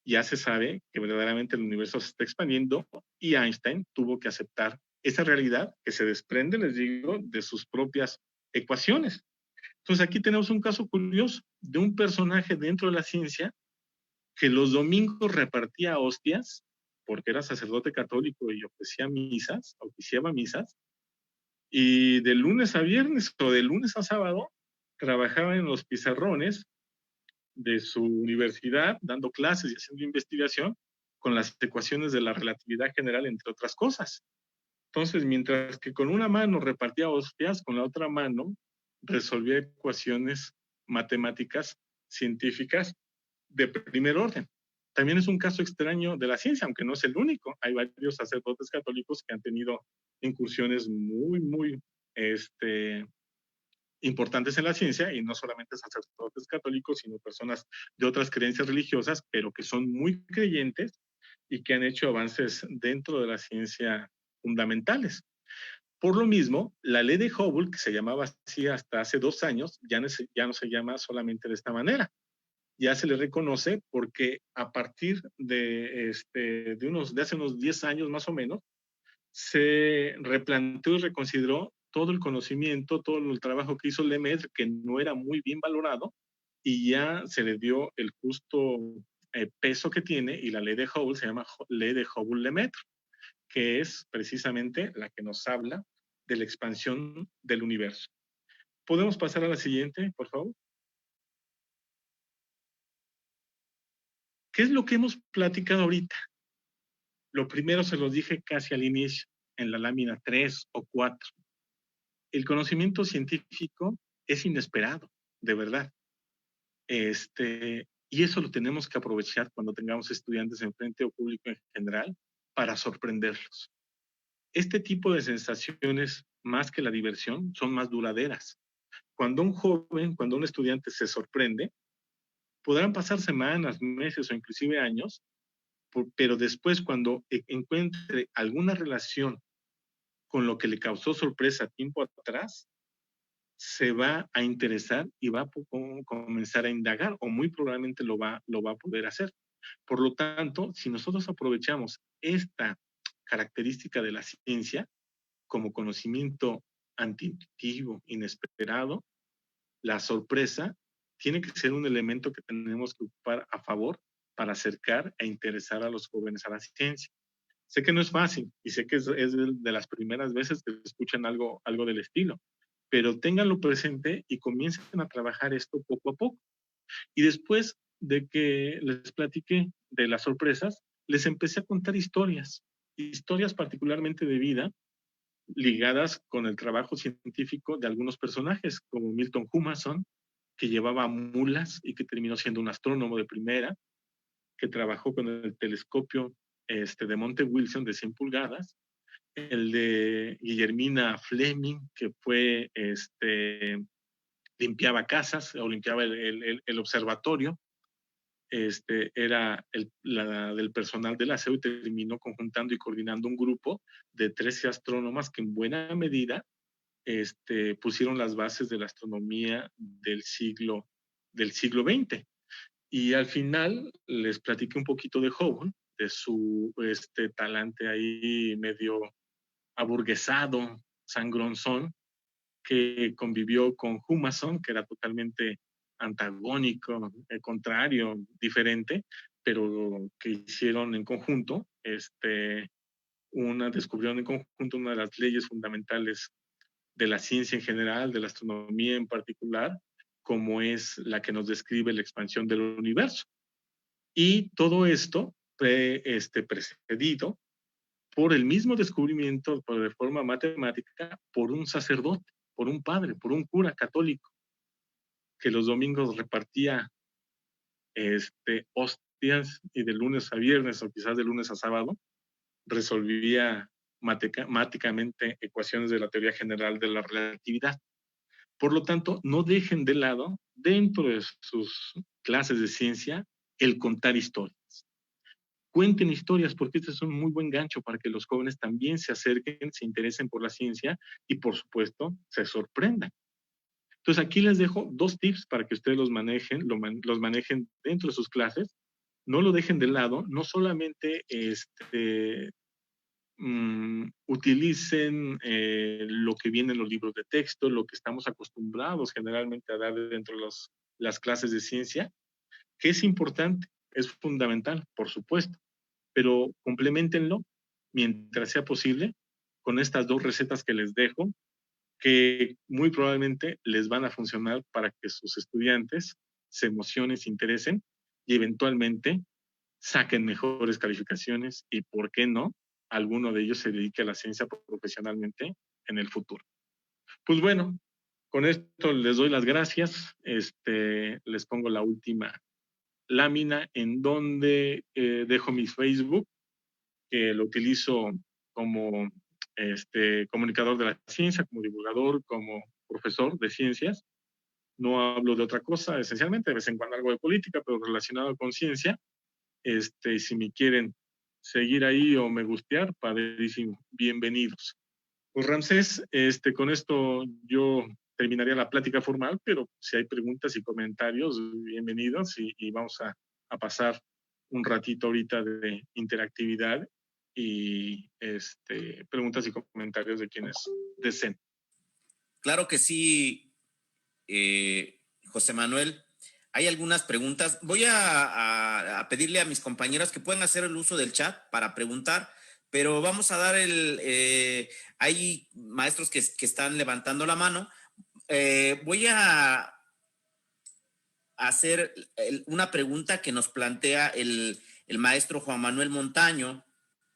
ya se sabe que verdaderamente el universo se está expandiendo y Einstein tuvo que aceptar esa realidad que se desprende, les digo, de sus propias ecuaciones. Entonces aquí tenemos un caso curioso de un personaje dentro de la ciencia que los domingos repartía hostias porque era sacerdote católico y oficiaba misas, y de lunes a viernes o de lunes a sábado trabajaba en los pizarrones de su universidad, dando clases y haciendo investigación con las ecuaciones de la relatividad general, entre otras cosas. Entonces, mientras que con una mano repartía hostias, con la otra mano resolvía ecuaciones matemáticas científicas de primer orden. También es un caso extraño de la ciencia, aunque no es el único. Hay varios sacerdotes católicos que han tenido incursiones muy, muy importantes en la ciencia, y no solamente sacerdotes católicos, sino personas de otras creencias religiosas, pero que son muy creyentes y que han hecho avances dentro de la ciencia fundamentales. Por lo mismo, la ley de Hubble, que se llamaba así hasta hace 2 años, ya no se llama solamente de esta manera. Ya se le reconoce porque a partir de hace unos 10 años más o menos, se replanteó y reconsideró todo el conocimiento, todo el trabajo que hizo Lemaitre, que no era muy bien valorado, y ya se le dio el justo peso que tiene, y la ley de Hubble se llama ley de Hubble-Lemaitre, que es precisamente la que nos habla de la expansión del universo. ¿Podemos pasar a la siguiente, por favor? ¿Qué es lo que hemos platicado ahorita? Lo primero se los dije casi al inicio, en la lámina 3 o 4. El conocimiento científico es inesperado, de verdad. Y eso lo tenemos que aprovechar cuando tengamos estudiantes enfrente o público en general para sorprenderlos. Este tipo de sensaciones, más que la diversión, son más duraderas. Cuando un joven, cuando un estudiante se sorprende, podrán pasar semanas, meses o inclusive años, pero después cuando encuentre alguna relación con lo que le causó sorpresa tiempo atrás, se va a interesar y va a comenzar a indagar, o muy probablemente lo va a poder hacer. Por lo tanto, si nosotros aprovechamos esta característica de la ciencia como conocimiento antiintuitivo, inesperado, la sorpresa tiene que ser un elemento que tenemos que ocupar a favor para acercar e interesar a los jóvenes a la ciencia. Sé que no es fácil y sé que es de las primeras veces que escuchan algo del estilo, pero ténganlo presente y comiencen a trabajar esto poco a poco. Y después de que les platiqué de las sorpresas, les empecé a contar historias particularmente de vida, ligadas con el trabajo científico de algunos personajes, como Milton Humason, que llevaba mulas y que terminó siendo un astrónomo de primera, que trabajó con el telescopio de Monte Wilson de 100 pulgadas, el de Guillermina Fleming, que fue, limpiaba casas o limpiaba el observatorio, era la del personal del aseo, y terminó conjuntando y coordinando un grupo de 13 astrónomas que en buena medida pusieron las bases de la astronomía del siglo XX. Y al final les platiqué un poquito de Hubble, de su talante ahí medio aburguesado, sangronzón, que convivió con Humason, que era totalmente antagónico, contrario, diferente, pero que hicieron en conjunto, descubrieron en conjunto una de las leyes fundamentales de la ciencia en general, de la astronomía en particular, como es la que nos describe la expansión del universo. Y todo esto fue precedido por el mismo descubrimiento, de forma matemática, por un sacerdote, por un padre, por un cura católico, que los domingos repartía hostias, y de lunes a viernes o quizás de lunes a sábado resolvía matemáticamente ecuaciones de la teoría general de la relatividad. Por lo tanto, no dejen de lado, dentro de sus clases de ciencia, el contar historias. Cuenten historias, porque este es un muy buen gancho para que los jóvenes también se acerquen, se interesen por la ciencia y, por supuesto, se sorprendan. Entonces, aquí les dejo 2 tips para que ustedes los manejen dentro de sus clases. No lo dejen de lado, no solamente utilicen lo que viene en los libros de texto, lo que estamos acostumbrados generalmente a dar dentro de las clases de ciencia, que es importante, es fundamental, por supuesto, pero complementenlo mientras sea posible con estas 2 recetas que les dejo, que muy probablemente les van a funcionar para que sus estudiantes se emocionen, se interesen y eventualmente saquen mejores calificaciones y, ¿por qué no?, alguno de ellos se dedique a la ciencia profesionalmente en el futuro. Pues bueno, con esto les doy las gracias. Les pongo la última lámina en donde dejo mi Facebook, que lo utilizo como comunicador de la ciencia, como divulgador, como profesor de ciencias. No hablo de otra cosa, esencialmente, de vez en cuando algo de política, pero relacionado con ciencia. Si me quieren seguir ahí o me gustear, padrísimo, bienvenidos. Pues Ramsés, con esto yo terminaría la plática formal, pero si hay preguntas y comentarios, bienvenidos y vamos a pasar un ratito ahorita de interactividad y preguntas y comentarios de quienes deseen. Claro que sí, José Manuel. Hay algunas preguntas. Voy a pedirle a mis compañeras que puedan hacer el uso del chat para preguntar, pero vamos a dar hay maestros que están levantando la mano. Voy a hacer una pregunta que nos plantea el maestro Juan Manuel Montaño,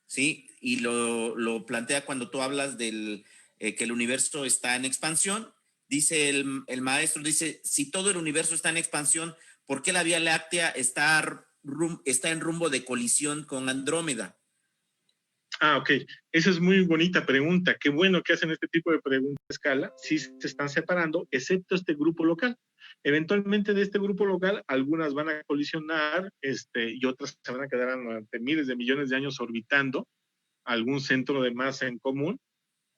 ¿sí? Y lo plantea cuando tú hablas que el universo está en expansión. Dice el maestro, dice, si todo el universo está en expansión, ¿por qué la Vía Láctea está en rumbo de colisión con Andrómeda? Ok. Esa es muy bonita pregunta. Qué bueno que hacen este tipo de preguntas a escala. Sí se están separando, excepto este grupo local. Eventualmente de este grupo local, algunas van a colisionar y otras se van a quedar durante miles de millones de años orbitando algún centro de masa en común,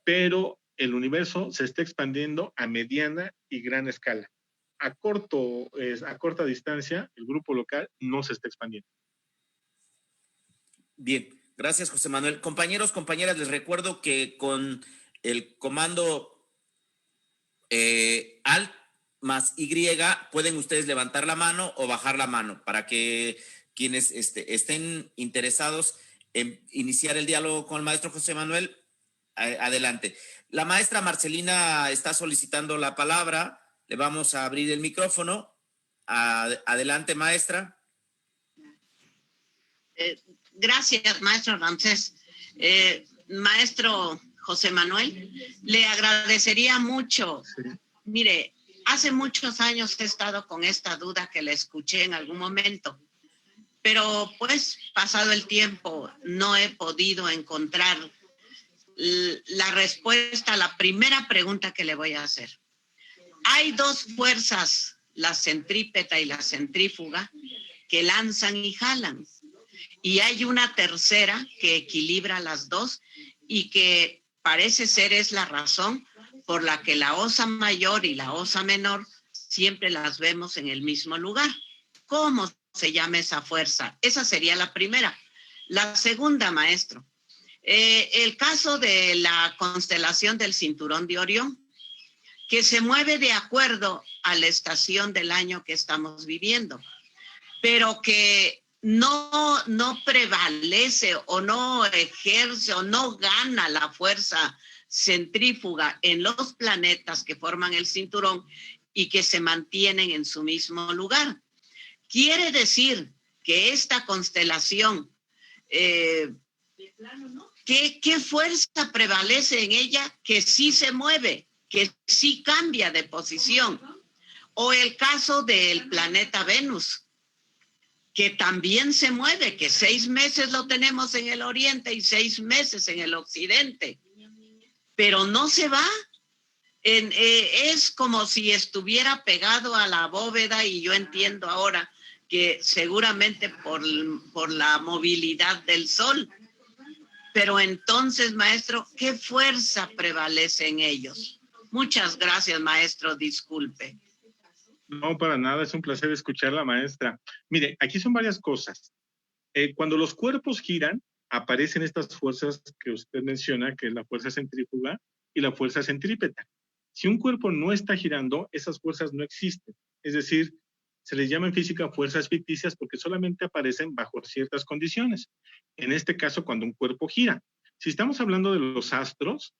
pero el universo se está expandiendo a mediana y gran escala. A corta distancia, el grupo local no se está expandiendo. Bien, gracias José Manuel. Compañeros, compañeras, les recuerdo que con el comando Alt más Y pueden ustedes levantar la mano o bajar la mano para que quienes estén interesados en iniciar el diálogo con el maestro José Manuel, adelante. La maestra Marcelina está solicitando la palabra. Le vamos a abrir el micrófono. Adelante, maestra. Gracias, maestro Ramsés. Maestro José Manuel, le agradecería mucho. Sí. Mire, hace muchos años he estado con esta duda que le escuché en algún momento, pero pues pasado el tiempo no he podido encontrar la respuesta a la primera pregunta que le voy a hacer. Hay dos fuerzas, la centrípeta y la centrífuga, que lanzan y jalan. Y hay una tercera que equilibra las dos y que parece ser es la razón por la que la osa mayor y la osa menor siempre las vemos en el mismo lugar. ¿Cómo se llama esa fuerza? Esa sería la primera. La segunda, maestro, el caso de la constelación del cinturón de Orión, que se mueve de acuerdo a la estación del año que estamos viviendo, pero que no prevalece o no ejerce o no gana la fuerza centrífuga en los planetas que forman el cinturón y que se mantienen en su mismo lugar. Quiere decir que esta constelación, ¿qué fuerza prevalece en ella? Que sí se mueve, que sí cambia de posición. O el caso del planeta Venus, que también se mueve, que 6 meses lo tenemos en el oriente y 6 meses en el occidente, pero no se va. Es como si estuviera pegado a la bóveda, y yo entiendo ahora que seguramente por la movilidad del Sol. Pero entonces, maestro, ¿qué fuerza prevalece en ellos? Muchas gracias, maestro, disculpe. No, para nada, es un placer escuchar a la maestra. Mire, aquí son varias cosas. Cuando los cuerpos giran, aparecen estas fuerzas que usted menciona, que es la fuerza centrífuga y la fuerza centrípeta. Si un cuerpo no está girando, esas fuerzas no existen. Es decir, se les llama en física fuerzas ficticias porque solamente aparecen bajo ciertas condiciones. En este caso, cuando un cuerpo gira. Si estamos hablando de los astros,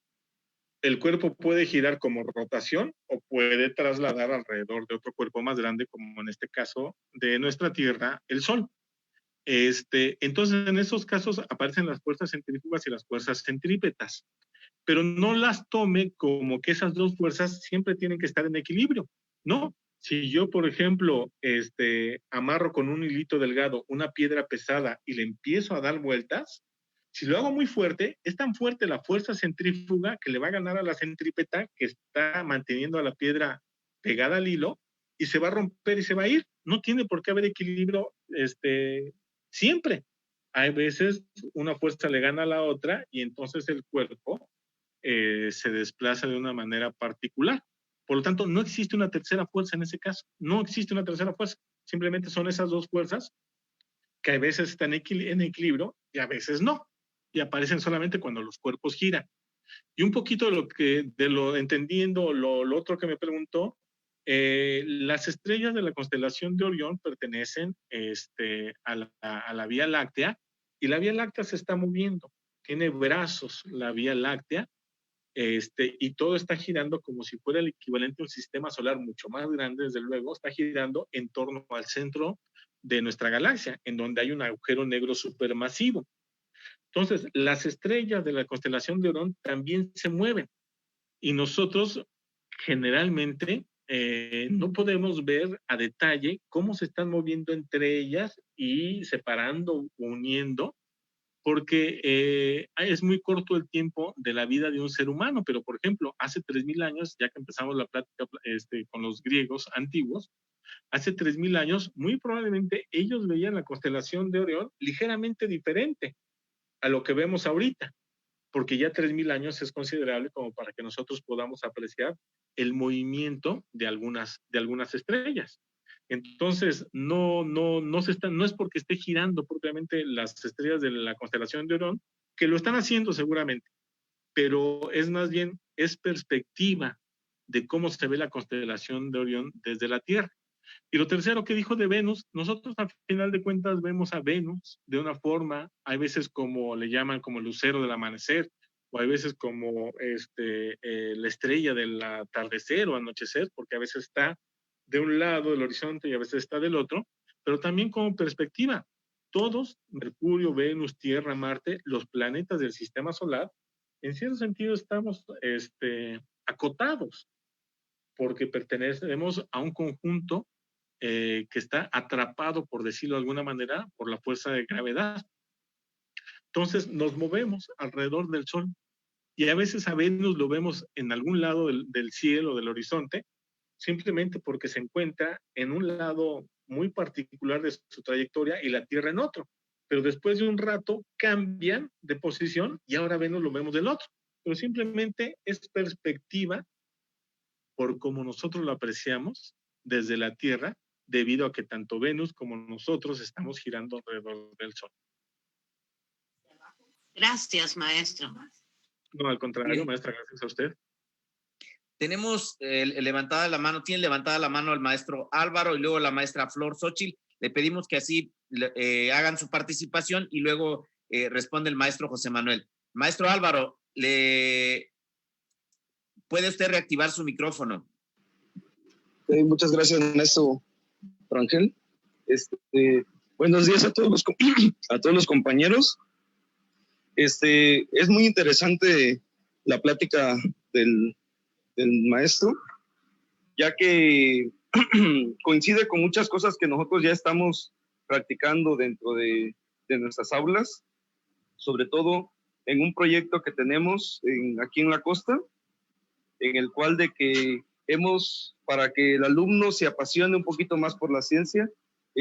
el cuerpo puede girar como rotación o puede trasladar alrededor de otro cuerpo más grande, como en este caso de nuestra Tierra, el Sol. Entonces, en esos casos aparecen las fuerzas centrífugas y las fuerzas centrípetas, pero no las tome como que esas dos fuerzas siempre tienen que estar en equilibrio, ¿no? Si yo, por ejemplo, amarro con un hilito delgado una piedra pesada y le empiezo a dar vueltas, si lo hago muy fuerte, es tan fuerte la fuerza centrífuga que le va a ganar a la centrípeta que está manteniendo a la piedra pegada al hilo y se va a romper y se va a ir. No tiene por qué haber equilibrio siempre. hay veces una fuerza le gana a la otra y entonces el cuerpo se desplaza de una manera particular. Por lo tanto, no existe una tercera fuerza en ese caso. No existe una tercera fuerza. Simplemente son esas dos fuerzas que a veces están en equilibrio y a veces no. Y aparecen solamente cuando los cuerpos giran. Y un poquito entendiendo lo otro que me preguntó, las estrellas de la constelación de Orión pertenecen a la Vía Láctea, y la Vía Láctea se está moviendo. Tiene brazos la Vía Láctea, y todo está girando como si fuera el equivalente a un sistema solar mucho más grande, desde luego, está girando en torno al centro de nuestra galaxia, en donde hay un agujero negro supermasivo. Entonces, las estrellas de la constelación de Orión también se mueven, y nosotros generalmente no podemos ver a detalle cómo se están moviendo entre ellas y separando, uniendo, porque es muy corto el tiempo de la vida de un ser humano. Pero, por ejemplo, hace 3,000 años, ya que empezamos la plática con los griegos antiguos, hace 3,000 años, muy probablemente ellos veían la constelación de Orión ligeramente diferente a lo que vemos ahorita, porque ya 3,000 años es considerable como para que nosotros podamos apreciar el movimiento de algunas estrellas. Entonces, no es porque esté girando propiamente las estrellas de la constelación de Orión, que lo están haciendo seguramente, pero es más bien, es perspectiva de cómo se ve la constelación de Orión desde la Tierra. Y lo tercero que dijo de Venus, nosotros al final de cuentas vemos a Venus de una forma, hay veces como le llaman como el lucero del amanecer, o hay veces como la estrella del atardecer o anochecer, porque a veces está de un lado del horizonte y a veces está del otro, pero también como perspectiva. Todos, Mercurio, Venus, Tierra, Marte, los planetas del sistema solar, en cierto sentido estamos acotados, porque pertenecemos a un conjunto que está atrapado, por decirlo de alguna manera, por la fuerza de gravedad. Entonces nos movemos alrededor del Sol, y a veces a Venus lo vemos en algún lado del cielo, del horizonte, simplemente porque se encuentra en un lado muy particular de su trayectoria y la Tierra en otro. Pero después de un rato cambian de posición y ahora Venus lo vemos del otro. Pero simplemente es perspectiva por cómo nosotros lo apreciamos desde la Tierra, debido a que tanto Venus como nosotros estamos girando alrededor del Sol. Gracias, maestro. No, al contrario, bien, maestra, gracias a usted. Tenemos levantada la mano, tiene levantada la mano el maestro Álvaro y luego la maestra Flor Xochitl. Le pedimos que así hagan su participación y luego responde el maestro José Manuel. Maestro Álvaro, ¿puede usted reactivar su micrófono? Muchas gracias, maestro Rangel. Buenos días a todos los compañeros. Es muy interesante la plática del maestro, ya que coincide con muchas cosas que nosotros ya estamos practicando dentro de nuestras aulas, sobre todo en un proyecto que tenemos aquí en la costa, en el cual de que para que el alumno se apasione un poquito más por la ciencia,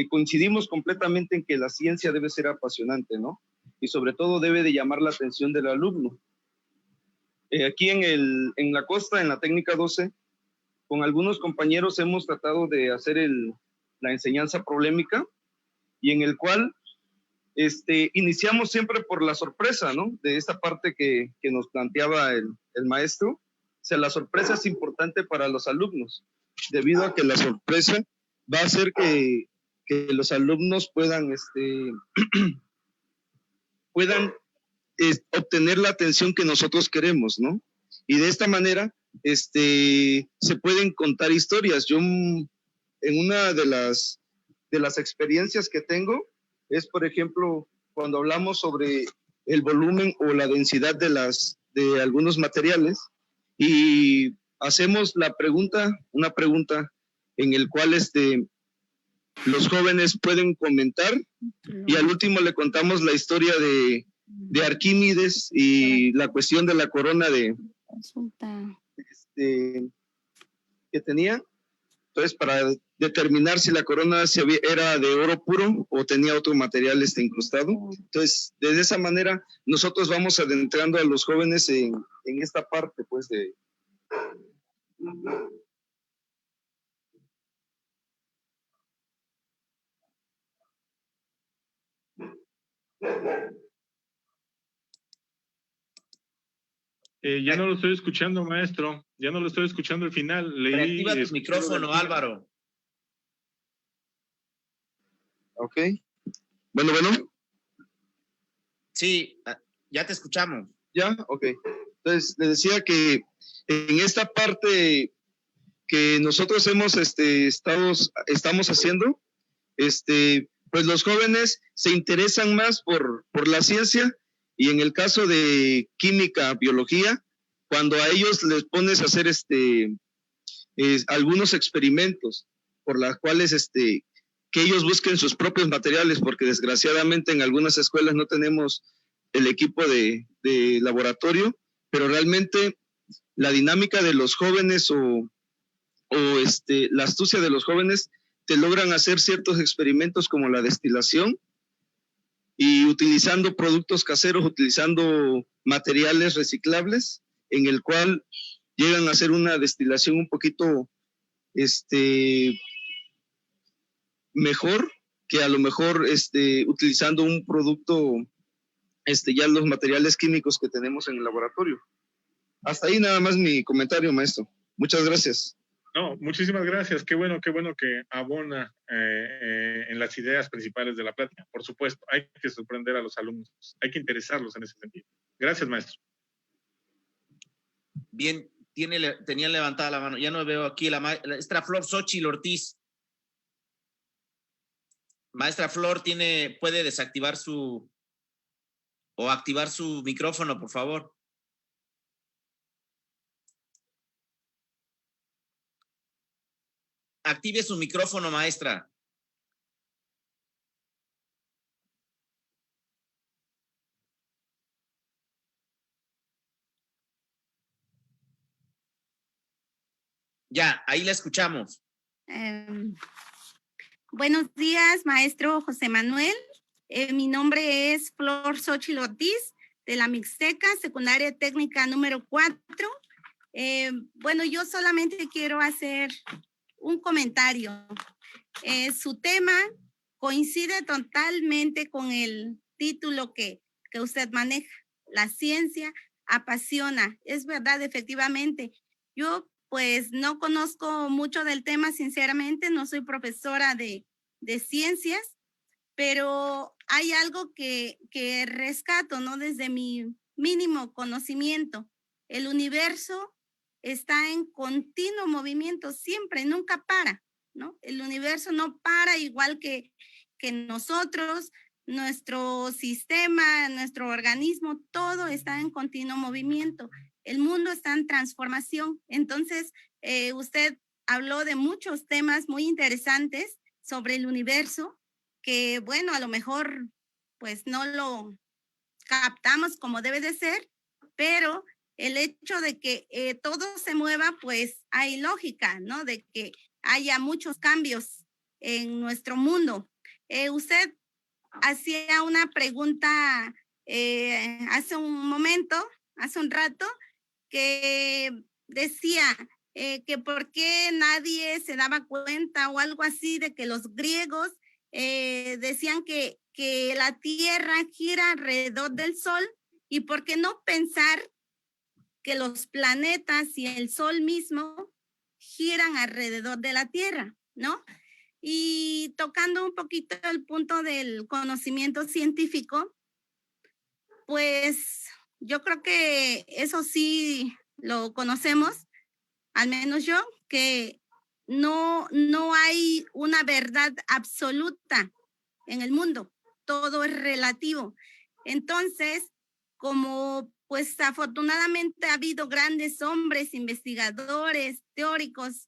coincidimos completamente en que la ciencia debe ser apasionante, ¿no? Y sobre todo debe de llamar la atención del alumno. Aquí en la costa, en la técnica 12, con algunos compañeros hemos tratado de hacer la enseñanza problemática, y en el cual iniciamos siempre por la sorpresa, ¿no? De esta parte que nos planteaba el maestro. O sea, la sorpresa es importante para los alumnos, debido a que la sorpresa va a hacer que los alumnos puedan obtener la atención que nosotros queremos, ¿no? Y de esta manera se pueden contar historias. Yo en una de las experiencias que tengo es, por ejemplo, cuando hablamos sobre el volumen o la densidad de algunos materiales, y hacemos una pregunta en el cual los jóvenes pueden comentar, y al último le contamos la historia de Arquímedes y la cuestión de la corona que tenía. Entonces, para determinar si la corona era de oro puro o tenía otro material incrustado. Entonces, de esa manera, nosotros vamos adentrando a los jóvenes en esta parte, pues, de... Ya no lo estoy escuchando, maestro. Ya no lo estoy escuchando al final. Reactiva tu micrófono, Álvaro. Ok. Bueno. Sí, ya te escuchamos. ¿Ya? Ok. Entonces, le decía que en esta parte que nosotros estamos haciendo, pues los jóvenes se interesan más por la ciencia, y en el caso de química, biología, cuando a ellos les pones a hacer algunos experimentos por las cuales que ellos busquen sus propios materiales, porque desgraciadamente en algunas escuelas no tenemos el equipo de laboratorio, pero realmente la dinámica de los jóvenes o la astucia de los jóvenes te logran hacer ciertos experimentos como la destilación, y utilizando productos caseros, utilizando materiales reciclables, en el cual llegan a hacer una destilación un poquito mejor que a lo mejor utilizando un producto, ya los materiales químicos que tenemos en el laboratorio. Hasta ahí nada más mi comentario, maestro. Muchas gracias. No, muchísimas gracias. Qué bueno que abona en las ideas principales de la plática. Por supuesto, hay que sorprender a los alumnos, hay que interesarlos en ese sentido. Gracias, maestro. Bien, tenía levantada la mano. Ya no veo aquí la maestra Flor Xochitl Ortiz. Maestra Flor, puede desactivar o activar su micrófono, por favor. Active su micrófono, maestra. Ya, ahí la escuchamos. Buenos días, maestro José Manuel. Mi nombre es Flor Xochitl Ortiz, de la Mixteca, secundaria técnica número 4. Bueno, yo solamente quiero hacer un comentario. Su tema coincide totalmente con el título que usted maneja. La ciencia apasiona. Es verdad, efectivamente. Yo pues no conozco mucho del tema, sinceramente, no soy profesora de ciencias, pero hay algo que rescato, ¿no? Desde mi mínimo conocimiento. El universo está en continuo movimiento, siempre, nunca para, ¿no? El universo no para, igual que nosotros, nuestro sistema, nuestro organismo, todo está en continuo movimiento. El mundo está en transformación. Entonces, usted habló de muchos temas muy interesantes sobre el universo, que bueno, a lo mejor pues no lo captamos como debe de ser, pero el hecho de que todo se mueva, pues hay lógica, ¿no? De que haya muchos cambios en nuestro mundo. Usted hacía una pregunta hace un rato, que decía que por qué nadie se daba cuenta o algo así, de que los griegos decían que la Tierra gira alrededor del Sol, y por qué no pensar que los planetas y el Sol mismo giran alrededor de la Tierra, ¿no? Y tocando un poquito el punto del conocimiento científico, pues yo creo que eso sí lo conocemos, al menos yo, que no hay una verdad absoluta en el mundo, todo es relativo. Entonces, como pues afortunadamente ha habido grandes hombres, investigadores, teóricos,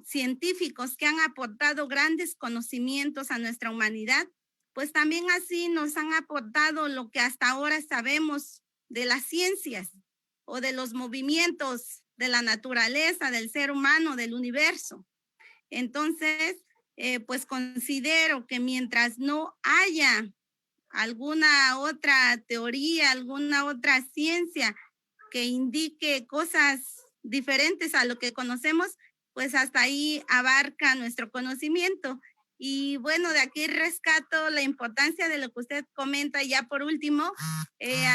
científicos que han aportado grandes conocimientos a nuestra humanidad, pues también así nos han aportado lo que hasta ahora sabemos de las ciencias o de los movimientos de la naturaleza, del ser humano, del universo. Entonces, pues considero que mientras no haya alguna otra teoría, alguna otra ciencia que indique cosas diferentes a lo que conocemos, pues hasta ahí abarca nuestro conocimiento. Y bueno, de aquí rescato la importancia de lo que usted comenta ya por último,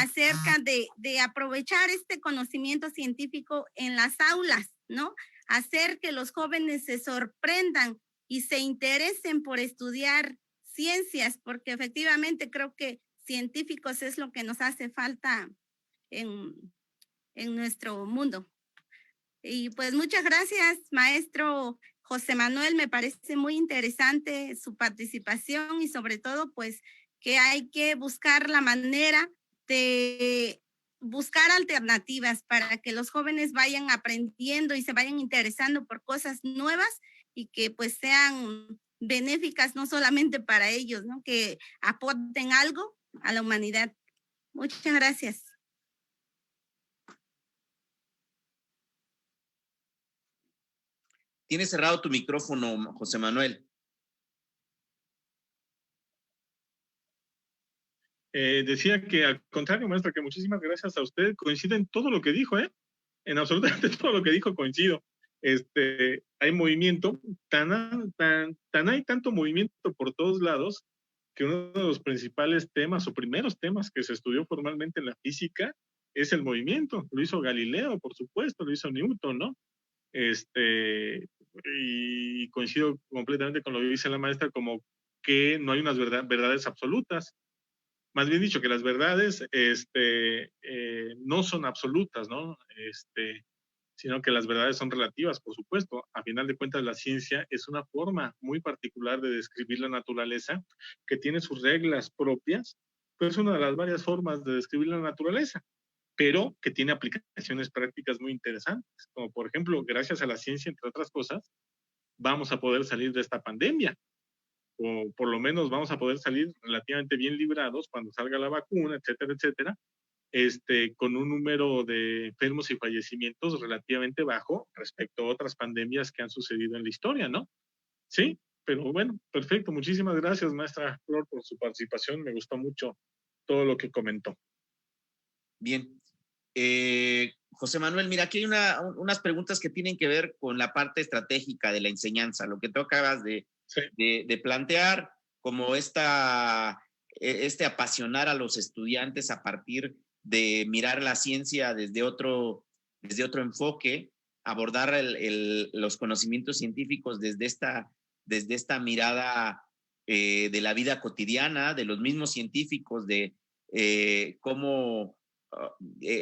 acerca de aprovechar este conocimiento científico en las aulas, ¿no? Hacer que los jóvenes se sorprendan y se interesen por estudiar ciencias, porque efectivamente creo que científicos es lo que nos hace falta en nuestro mundo. Y pues muchas gracias, maestro José Manuel. Me parece muy interesante su participación y sobre todo pues que hay que buscar la manera de buscar alternativas para que los jóvenes vayan aprendiendo y se vayan interesando por cosas nuevas y que pues sean benéficas no solamente para ellos, ¿no? Que aporten algo a la humanidad. Muchas gracias. Tienes cerrado tu micrófono, José Manuel. Decía que al contrario, maestra, que muchísimas gracias a usted. Coincide en todo lo que dijo, ¿eh? En absolutamente todo lo que dijo coincido. Hay movimiento, hay tanto movimiento por todos lados que uno de los principales temas o primeros temas que se estudió formalmente en la física es el movimiento. Lo hizo Galileo, por supuesto, lo hizo Newton, ¿no? Y coincido completamente con lo que dice la maestra, como que no hay unas verdades absolutas. Más bien dicho, que las verdades no son absolutas, ¿no? Sino que las verdades son relativas, por supuesto. A final de cuentas, la ciencia es una forma muy particular de describir la naturaleza, que tiene sus reglas propias, pero es una de las varias formas de describir la naturaleza, pero que tiene aplicaciones prácticas muy interesantes, como por ejemplo, gracias a la ciencia, entre otras cosas, vamos a poder salir de esta pandemia, o por lo menos vamos a poder salir relativamente bien librados cuando salga la vacuna, etcétera, etcétera, con un número de enfermos y fallecimientos relativamente bajo respecto a otras pandemias que han sucedido en la historia, ¿no? Sí, pero bueno, perfecto. Muchísimas gracias, maestra Flor, por su participación. Me gustó mucho todo lo que comentó. Bien. José Manuel, mira, aquí hay unas preguntas que tienen que ver con la parte estratégica de la enseñanza, lo que tú acabas de plantear, como este apasionar a los estudiantes a partir de mirar la ciencia desde otro enfoque, abordar los conocimientos científicos desde esta mirada de la vida cotidiana, de los mismos científicos, de cómo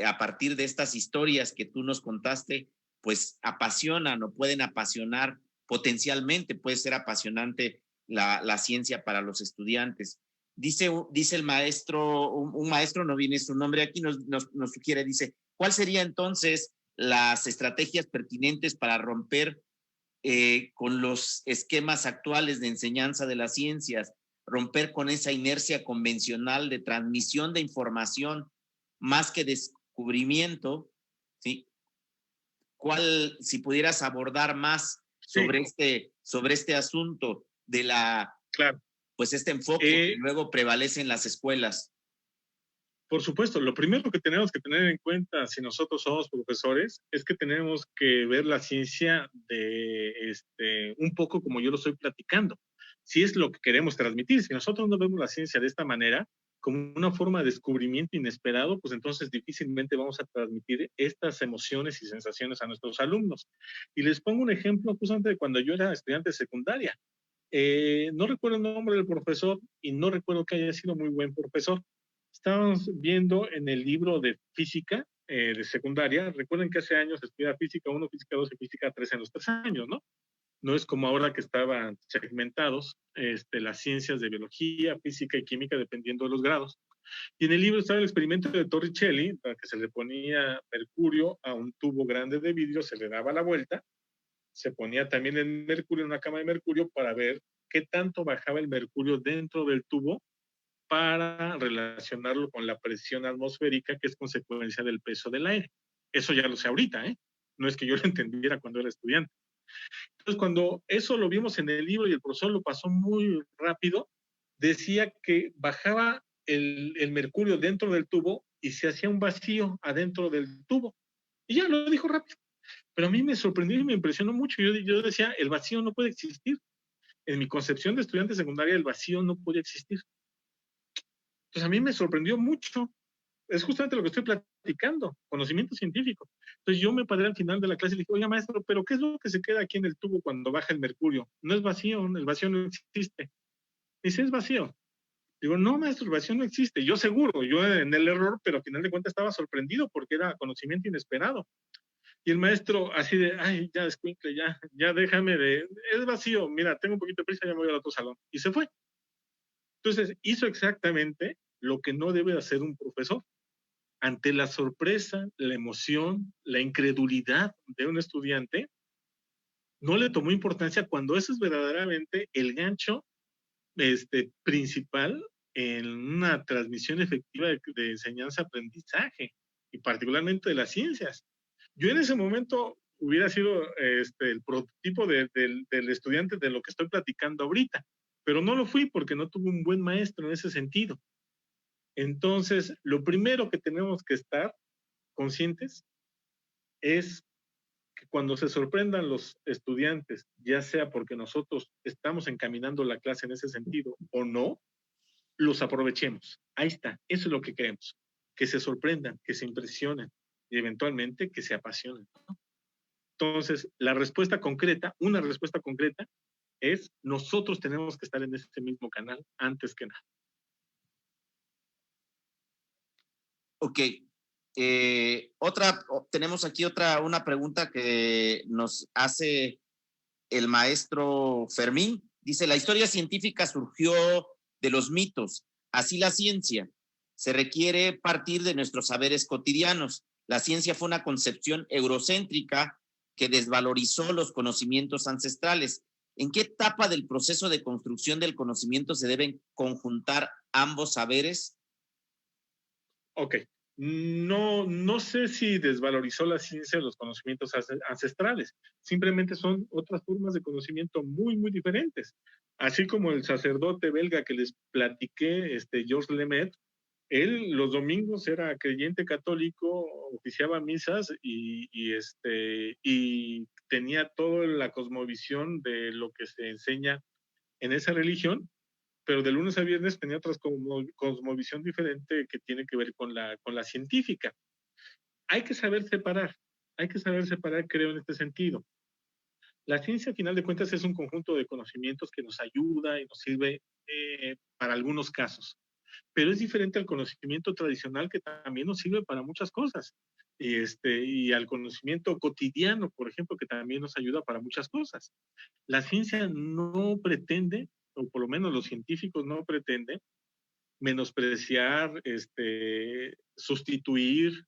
a partir de estas historias que tú nos contaste, pues apasionan o pueden apasionar potencialmente, puede ser apasionante la ciencia para los estudiantes. Dice el maestro, un maestro, no viene su nombre aquí, nos sugiere, dice, ¿cuál sería entonces las estrategias pertinentes para romper con los esquemas actuales de enseñanza de las ciencias, romper con esa inercia convencional de transmisión de información más que descubrimiento, ¿sí? ¿Cuál, si pudieras abordar más sobre este asunto de pues este enfoque que luego prevalece en las escuelas? Por supuesto, lo primero que tenemos que tener en cuenta si nosotros somos profesores es que tenemos que ver la ciencia de un poco como yo lo estoy platicando. Si es lo que queremos transmitir, si nosotros no vemos la ciencia de esta manera, como una forma de descubrimiento inesperado, pues entonces difícilmente vamos a transmitir estas emociones y sensaciones a nuestros alumnos. Y les pongo un ejemplo justamente de cuando yo era estudiante de secundaria. No recuerdo el nombre del profesor y no recuerdo que haya sido muy buen profesor. Estábamos viendo en el libro de física de secundaria, recuerden que hace años se estudia física 1, física 2 y física 3 en los 3 años, ¿no? No es como ahora que estaban segmentados las ciencias de biología, física y química dependiendo de los grados. Y en el libro estaba el experimento de Torricelli, para que se le ponía mercurio a un tubo grande de vidrio, se le daba la vuelta, se ponía también el mercurio en una cama de mercurio para ver qué tanto bajaba el mercurio dentro del tubo para relacionarlo con la presión atmosférica, que es consecuencia del peso del aire. Eso ya lo sé ahorita, ¿eh? No es que yo lo entendiera cuando era estudiante. Entonces, cuando eso lo vimos en el libro y el profesor lo pasó muy rápido, decía que bajaba el mercurio dentro del tubo y se hacía un vacío adentro del tubo. Y ya lo dijo rápido. Pero a mí me sorprendió y me impresionó mucho. Yo decía, el vacío no puede existir. En mi concepción de estudiante secundaria, el vacío no podía existir. Entonces, a mí me sorprendió mucho. Es justamente lo que estoy platicando, conocimiento científico. Entonces, yo me paré al final de la clase y le dije, oiga, maestro, ¿pero qué es lo que se queda aquí en el tubo cuando baja el mercurio? No es vacío, el vacío no existe. Dice, es vacío. Digo, no, maestro, el vacío no existe. Yo seguro, yo en el error, pero al final de cuentas estaba sorprendido porque era conocimiento inesperado. Y el maestro así de, ay, ya escuincle, ya déjame de, es vacío, mira, tengo un poquito de prisa, ya me voy al otro salón. Y se fue. Entonces, hizo exactamente lo que no debe hacer un profesor. Ante la sorpresa, la emoción, la incredulidad de un estudiante, no le tomó importancia cuando eso es verdaderamente el gancho principal en una transmisión efectiva de enseñanza-aprendizaje, y particularmente de las ciencias. Yo en ese momento hubiera sido el prototipo del estudiante de lo que estoy platicando ahorita, pero no lo fui porque no tuve un buen maestro en ese sentido. Entonces, lo primero que tenemos que estar conscientes es que cuando se sorprendan los estudiantes, ya sea porque nosotros estamos encaminando la clase en ese sentido o no, los aprovechemos. Ahí está, eso es lo que queremos, que se sorprendan, que se impresionen y eventualmente que se apasionen, ¿no? Entonces, la respuesta concreta, una respuesta concreta, es nosotros tenemos que estar en ese mismo canal antes que nada. Ok. Tenemos aquí una pregunta que nos hace el maestro Fermín. Dice, la historia científica surgió de los mitos, así la ciencia. Se requiere partir de nuestros saberes cotidianos. La ciencia fue una concepción eurocéntrica que desvalorizó los conocimientos ancestrales. ¿En qué etapa del proceso de construcción del conocimiento se deben conjuntar ambos saberes? Ok. No sé si desvalorizó la ciencia de los conocimientos ancestrales. Simplemente son otras formas de conocimiento muy, muy diferentes. Así como el sacerdote belga que les platiqué, Georges Lemaitre, él los domingos era creyente católico, oficiaba misas y tenía toda la cosmovisión de lo que se enseña en esa religión, pero de lunes a viernes tenía otra cosmovisión diferente que tiene que ver con la científica. Hay que saber separar, creo, en este sentido. La ciencia, a final de cuentas, es un conjunto de conocimientos que nos ayuda y nos sirve para algunos casos, pero es diferente al conocimiento tradicional que también nos sirve para muchas cosas, y al conocimiento cotidiano, por ejemplo, que también nos ayuda para muchas cosas. La ciencia no pretende, o por lo menos los científicos no pretenden, menospreciar, sustituir,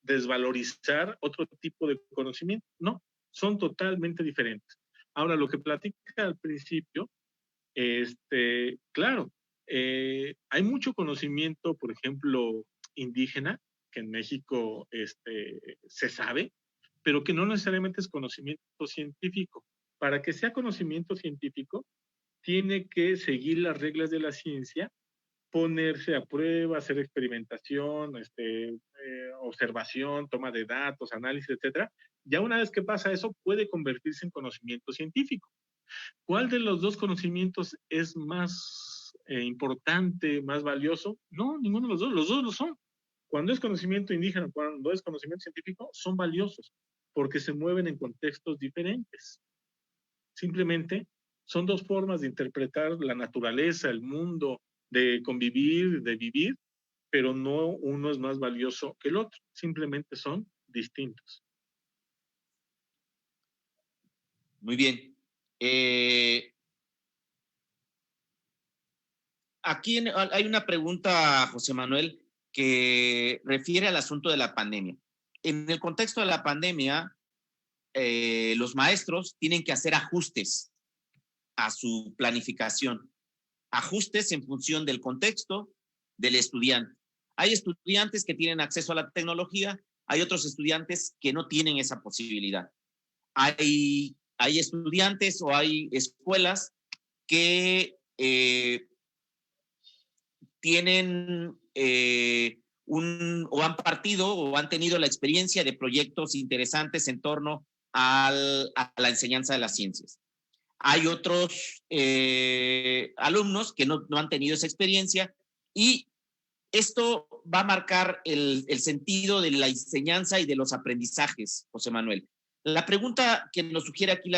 desvalorizar otro tipo de conocimiento. No, son totalmente diferentes. Ahora, lo que platica al principio, claro, hay mucho conocimiento, por ejemplo, indígena, que en México se sabe, pero que no necesariamente es conocimiento científico. Para que sea conocimiento científico, tiene que seguir las reglas de la ciencia, ponerse a prueba, hacer experimentación, observación, toma de datos, análisis, etcétera. Ya una vez que pasa eso, puede convertirse en conocimiento científico. ¿Cuál de los dos conocimientos es más importante, más valioso? No, ninguno de los dos lo son. Cuando es conocimiento indígena, cuando es conocimiento científico, son valiosos porque se mueven en contextos diferentes. Simplemente son dos formas de interpretar la naturaleza, el mundo, de convivir, de vivir, pero no uno es más valioso que el otro, simplemente son distintos. Muy bien. Aquí hay una pregunta, José Manuel, que refiere al asunto de la pandemia. En el contexto de la pandemia, los maestros tienen que hacer ajustes a su planificación, ajustes en función del contexto del estudiante. Hay estudiantes que tienen acceso a la tecnología hay otros estudiantes que no tienen esa posibilidad. Hay estudiantes o hay escuelas que tienen o han partido o han tenido la experiencia de proyectos interesantes en torno a la enseñanza de las ciencias. Hay otros alumnos que no han tenido esa experiencia y esto va a marcar el sentido de la enseñanza y de los aprendizajes, José Manuel. La pregunta que nos sugiere aquí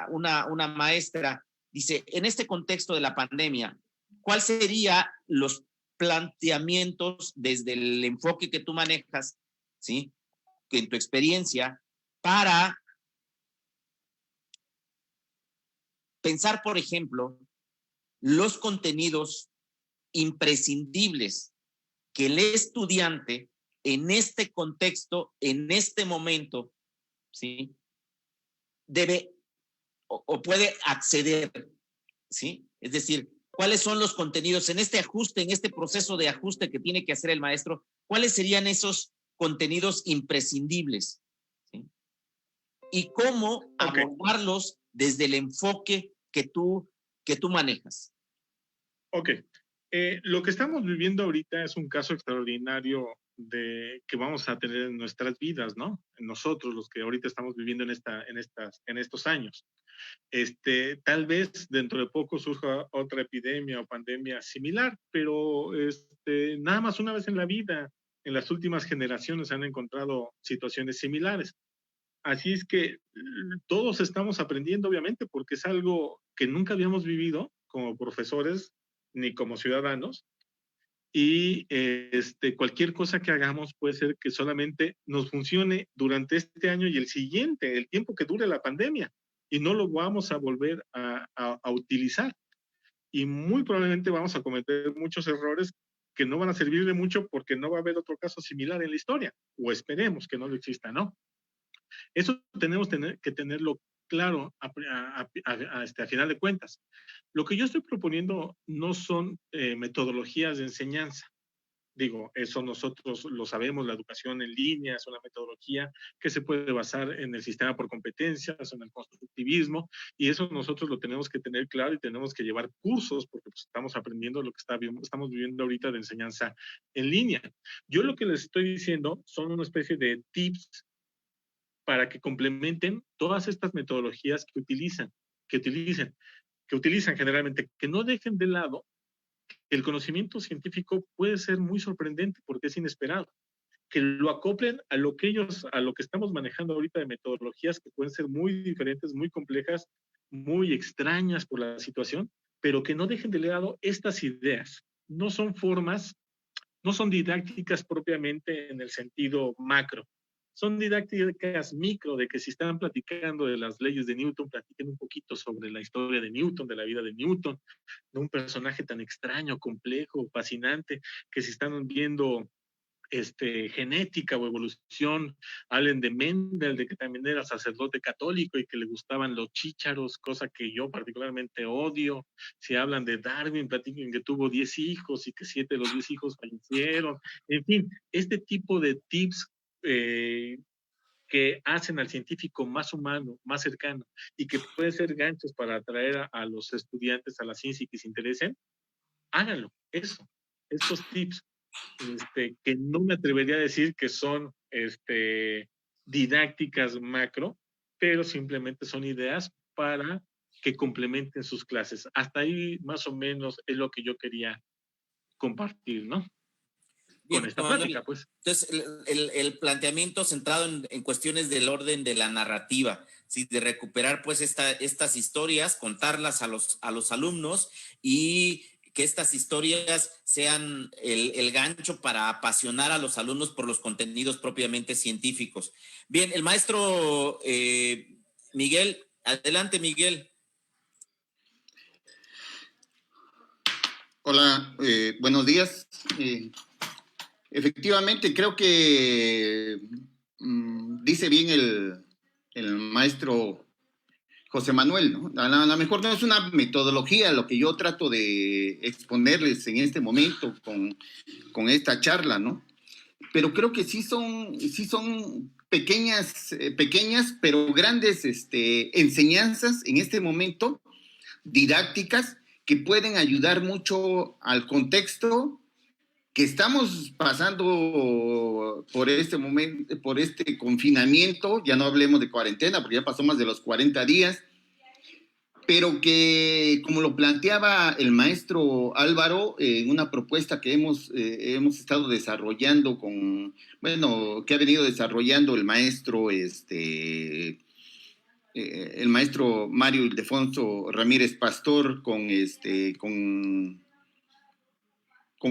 una maestra dice, en este contexto de la pandemia, ¿cuáles serían los planteamientos desde el enfoque que tú manejas, ¿sí? Que en tu experiencia, para pensar, por ejemplo, los contenidos imprescindibles que el estudiante en este contexto, en este momento, ¿sí? Debe o puede acceder, ¿sí? Es decir, ¿cuáles son los contenidos en este ajuste, en este proceso de ajuste que tiene que hacer el maestro? ¿Cuáles serían esos contenidos imprescindibles? ¿Sí? Y cómo abordarlos desde el enfoque que tú manejas. Ok. Lo que estamos viviendo ahorita es un caso extraordinario que vamos a tener en nuestras vidas, ¿no? En nosotros, los que ahorita estamos viviendo en estos años. Tal vez dentro de poco surja otra epidemia o pandemia similar, pero nada más una vez en la vida, en las últimas generaciones se han encontrado situaciones similares. Así es que todos estamos aprendiendo, obviamente, porque es algo que nunca habíamos vivido como profesores ni como ciudadanos. Y cualquier cosa que hagamos puede ser que solamente nos funcione durante este año y el siguiente, el tiempo que dure la pandemia, y no lo vamos a volver a utilizar. Y muy probablemente vamos a cometer muchos errores que no van a servir de mucho porque no va a haber otro caso similar en la historia, o esperemos que no lo exista, ¿no? Eso tenemos que tenerlo claro a final de cuentas. Lo que yo estoy proponiendo no son metodologías de enseñanza. Digo, eso nosotros lo sabemos, la educación en línea es una metodología que se puede basar en el sistema por competencias, en el constructivismo, y eso nosotros lo tenemos que tener claro y tenemos que llevar cursos porque pues, estamos aprendiendo lo que estamos viviendo ahorita de enseñanza en línea. Yo lo que les estoy diciendo son una especie de tips para que complementen todas estas metodologías que utilizan generalmente, que no dejen de lado. El conocimiento científico puede ser muy sorprendente porque es inesperado. Que lo acoplen a lo que estamos manejando ahorita de metodologías que pueden ser muy diferentes, muy complejas, muy extrañas por la situación, pero que no dejen de lado estas ideas. No son formas, no son didácticas propiamente en el sentido macro. Son didácticas micro, de que si están platicando de las leyes de Newton, platiquen un poquito sobre la historia de Newton, de la vida de Newton, de un personaje tan extraño, complejo, fascinante, que si están viendo genética o evolución, hablen de Mendel, de que también era sacerdote católico y que le gustaban los chícharos, cosa que yo particularmente odio. Si hablan de Darwin, platiquen que tuvo 10 hijos y que 7 de los 10 hijos fallecieron. En fin, este tipo de tips que hacen al científico más humano, más cercano, y que pueden ser ganchos para atraer a los estudiantes a la ciencia y que se interesen, háganlo, estos tips, que no me atrevería a decir que son didácticas macro, pero simplemente son ideas para que complementen sus clases. Hasta ahí más o menos es lo que yo quería compartir, ¿no? Bien, con esta plática, pues. Entonces, el planteamiento centrado en cuestiones del orden de la narrativa, ¿sí? De recuperar pues estas historias, contarlas a los alumnos y que estas historias sean el gancho para apasionar a los alumnos por los contenidos propiamente científicos. Bien, el maestro Miguel, adelante Miguel. Hola, buenos días. Efectivamente, creo que dice bien el maestro José Manuel, ¿no? A lo mejor no es una metodología lo que yo trato de exponerles en este momento con esta charla, ¿no? pero creo que sí son pequeñas, pero grandes enseñanzas en este momento, didácticas, que pueden ayudar mucho al contexto que estamos pasando por este momento, por este confinamiento. Ya no hablemos de cuarentena, porque ya pasó más de los 40 días, pero que, como lo planteaba el maestro Álvaro, en una propuesta que hemos estado desarrollando que ha venido desarrollando el maestro Mario Ildefonso Ramírez Pastor con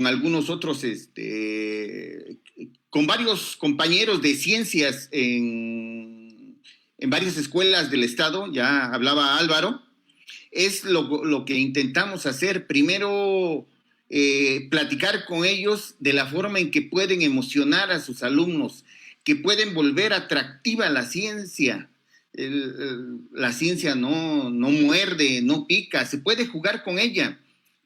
algunos otros, con varios compañeros de ciencias en varias escuelas del estado. Ya hablaba Álvaro. Es lo que intentamos hacer. Primero, platicar con ellos de la forma en que pueden emocionar a sus alumnos, que pueden volver atractiva la ciencia. La ciencia no muerde, no pica, se puede jugar con ella,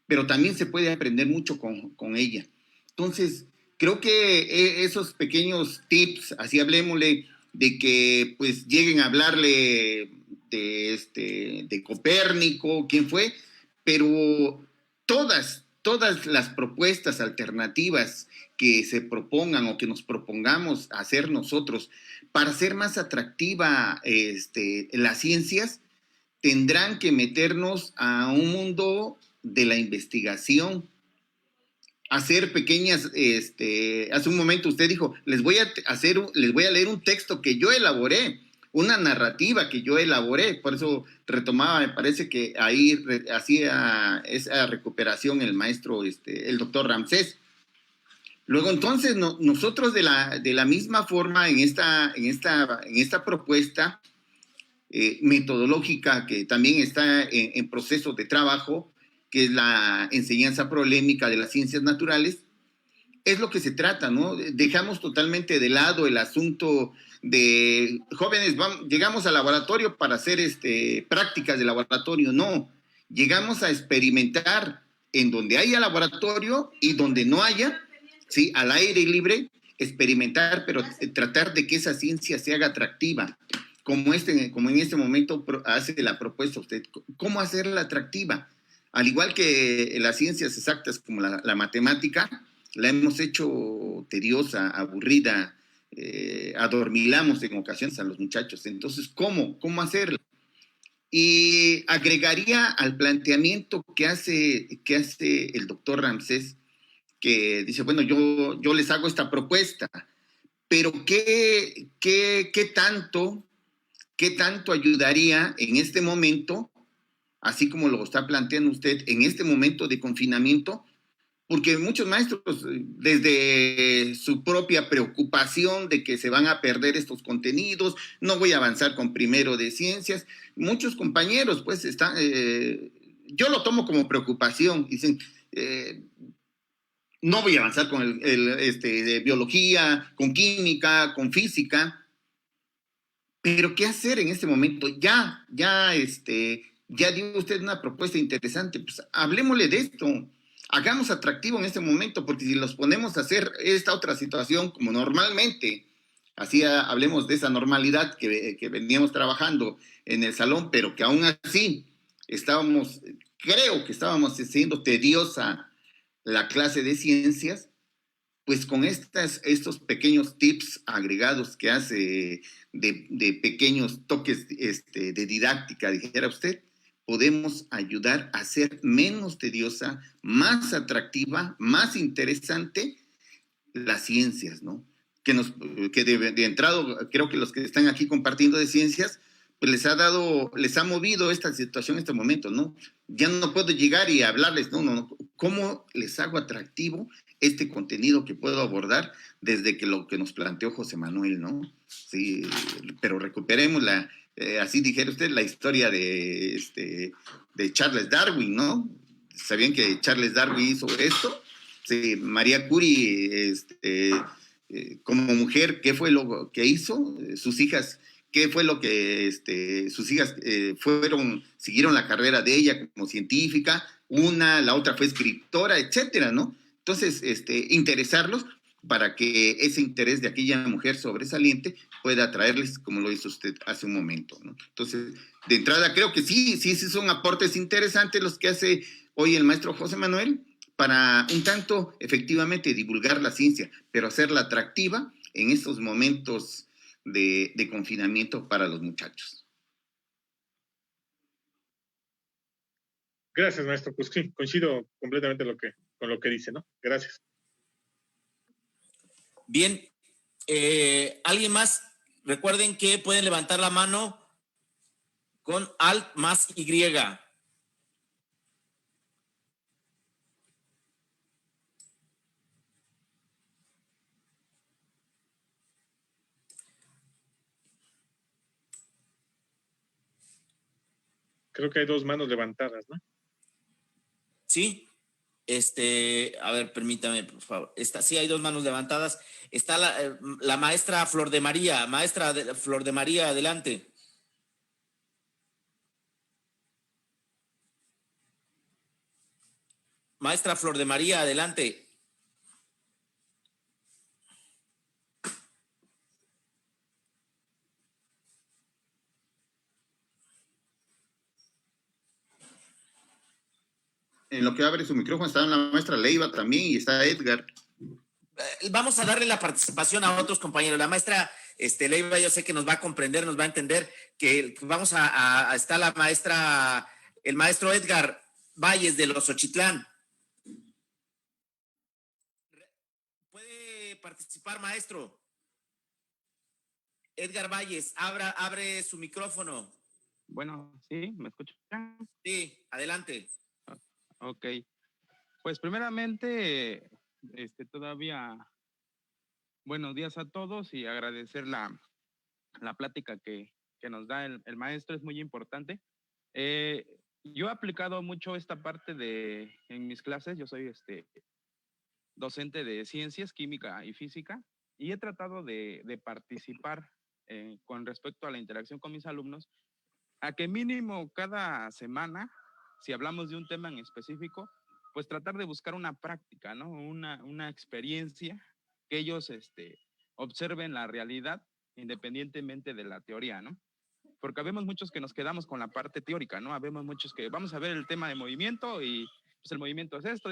pero también se puede aprender mucho con ella. Entonces, creo que esos pequeños tips, así hablemosle, de que pues lleguen a hablarle de Copérnico, quién fue, pero todas las propuestas alternativas que se propongan o que nos propongamos hacer nosotros para hacer más atractiva las ciencias, tendrán que meternos a un mundo de la investigación, hacer pequeñas, hace un momento usted dijo, les voy a leer un texto que yo elaboré, una narrativa que yo elaboré, por eso retomaba, me parece que ahí hacía esa recuperación el maestro, el doctor Ramsés. Luego, entonces, nosotros de la misma forma en esta propuesta metodológica que también está en proceso de trabajo, que es la enseñanza prolémica de las ciencias naturales, es lo que se trata, ¿no? Dejamos totalmente de lado el asunto de jóvenes, llegamos al laboratorio para hacer prácticas de laboratorio. No, llegamos a experimentar en donde haya laboratorio y donde no haya, ¿sí? Al aire libre, experimentar, pero tratar de que esa ciencia se haga atractiva, como en este momento hace la propuesta usted. ¿Cómo hacerla atractiva? Al igual que las ciencias exactas como la matemática, la hemos hecho tediosa, aburrida, adormilamos en ocasiones a los muchachos. Entonces, ¿cómo hacerla? Y agregaría al planteamiento que hace el doctor Ramsés, que dice, bueno, yo les hago esta propuesta, pero ¿qué tanto ayudaría en este momento, así como lo está planteando usted, en este momento de confinamiento? Porque muchos maestros, desde su propia preocupación de que se van a perder estos contenidos, no voy a avanzar con primero de ciencias, muchos compañeros, pues, yo lo tomo como preocupación, dicen, no voy a avanzar con de biología, con química, con física, pero ¿qué hacer en este momento? Ya dio usted una propuesta interesante, pues hablemosle de esto. Hagamos atractivo en este momento, porque si los ponemos a hacer esta otra situación como normalmente, así hablemos de esa normalidad que veníamos trabajando en el salón, pero que aún así creo que estábamos haciendo tediosa la clase de ciencias, pues con estos pequeños tips agregados que hace de pequeños toques de didáctica, dijera usted, podemos ayudar a ser menos tediosa, más atractiva, más interesante las ciencias, ¿no? Que de entrada, creo que los que están aquí compartiendo de ciencias, pues les ha movido esta situación en este momento, ¿no? Ya no puedo llegar y hablarles, no, ¿cómo les hago atractivo este contenido que puedo abordar desde que lo que nos planteó José Manuel, ¿no? Sí, pero recuperemos así dijera usted, la historia de Charles Darwin, ¿no? ¿Sabían que Charles Darwin hizo esto? Sí, María Curie, como mujer, ¿qué fue lo que hizo? Sus hijas, ¿qué fue lo que sus hijas siguieron la carrera de ella como científica? La otra fue escritora, etcétera, ¿no? Entonces, interesarlos, para que ese interés de aquella mujer sobresaliente pueda atraerles, como lo hizo usted hace un momento, ¿no? Entonces, de entrada, creo que sí son aportes interesantes los que hace hoy el maestro José Manuel para un tanto, efectivamente, divulgar la ciencia, pero hacerla atractiva en estos momentos de confinamiento para los muchachos. Gracias, maestro. Pues sí, coincido completamente con lo que dice, ¿no? Gracias. Bien, ¿alguien más? Recuerden que pueden levantar la mano con Alt más Y. Creo que hay 2 manos levantadas, ¿no? Sí, a ver, permítame, por favor. Sí, hay 2 manos levantadas. Está la maestra Flor de María. Maestra Flor de María, adelante. Maestra Flor de María, adelante. En lo que abre su micrófono está la maestra Leiva también y está Edgar. Vamos a darle la participación a otros compañeros. La maestra Leiva, yo sé que nos va a comprender, nos va a entender que vamos a está la maestra, el maestro Edgar Valles de los Ochitlán. ¿Puede participar, maestro? Edgar Valles, abre su micrófono. Bueno, ¿sí? ¿Me escuchan? Sí, adelante. Ok. Pues primeramente, todavía buenos días a todos y agradecer la plática que nos da el maestro, es muy importante. Yo he aplicado mucho esta parte en mis clases, yo soy docente de ciencias, química y física, y he tratado de participar con respecto a la interacción con mis alumnos, a que mínimo cada semana, si hablamos de un tema en específico, pues tratar de buscar una práctica, ¿no? Una experiencia que ellos observen la realidad independientemente de la teoría, ¿no? Porque habemos muchos que nos quedamos con la parte teórica, ¿no? Habemos muchos que vamos a ver el tema de movimiento y pues el movimiento es esto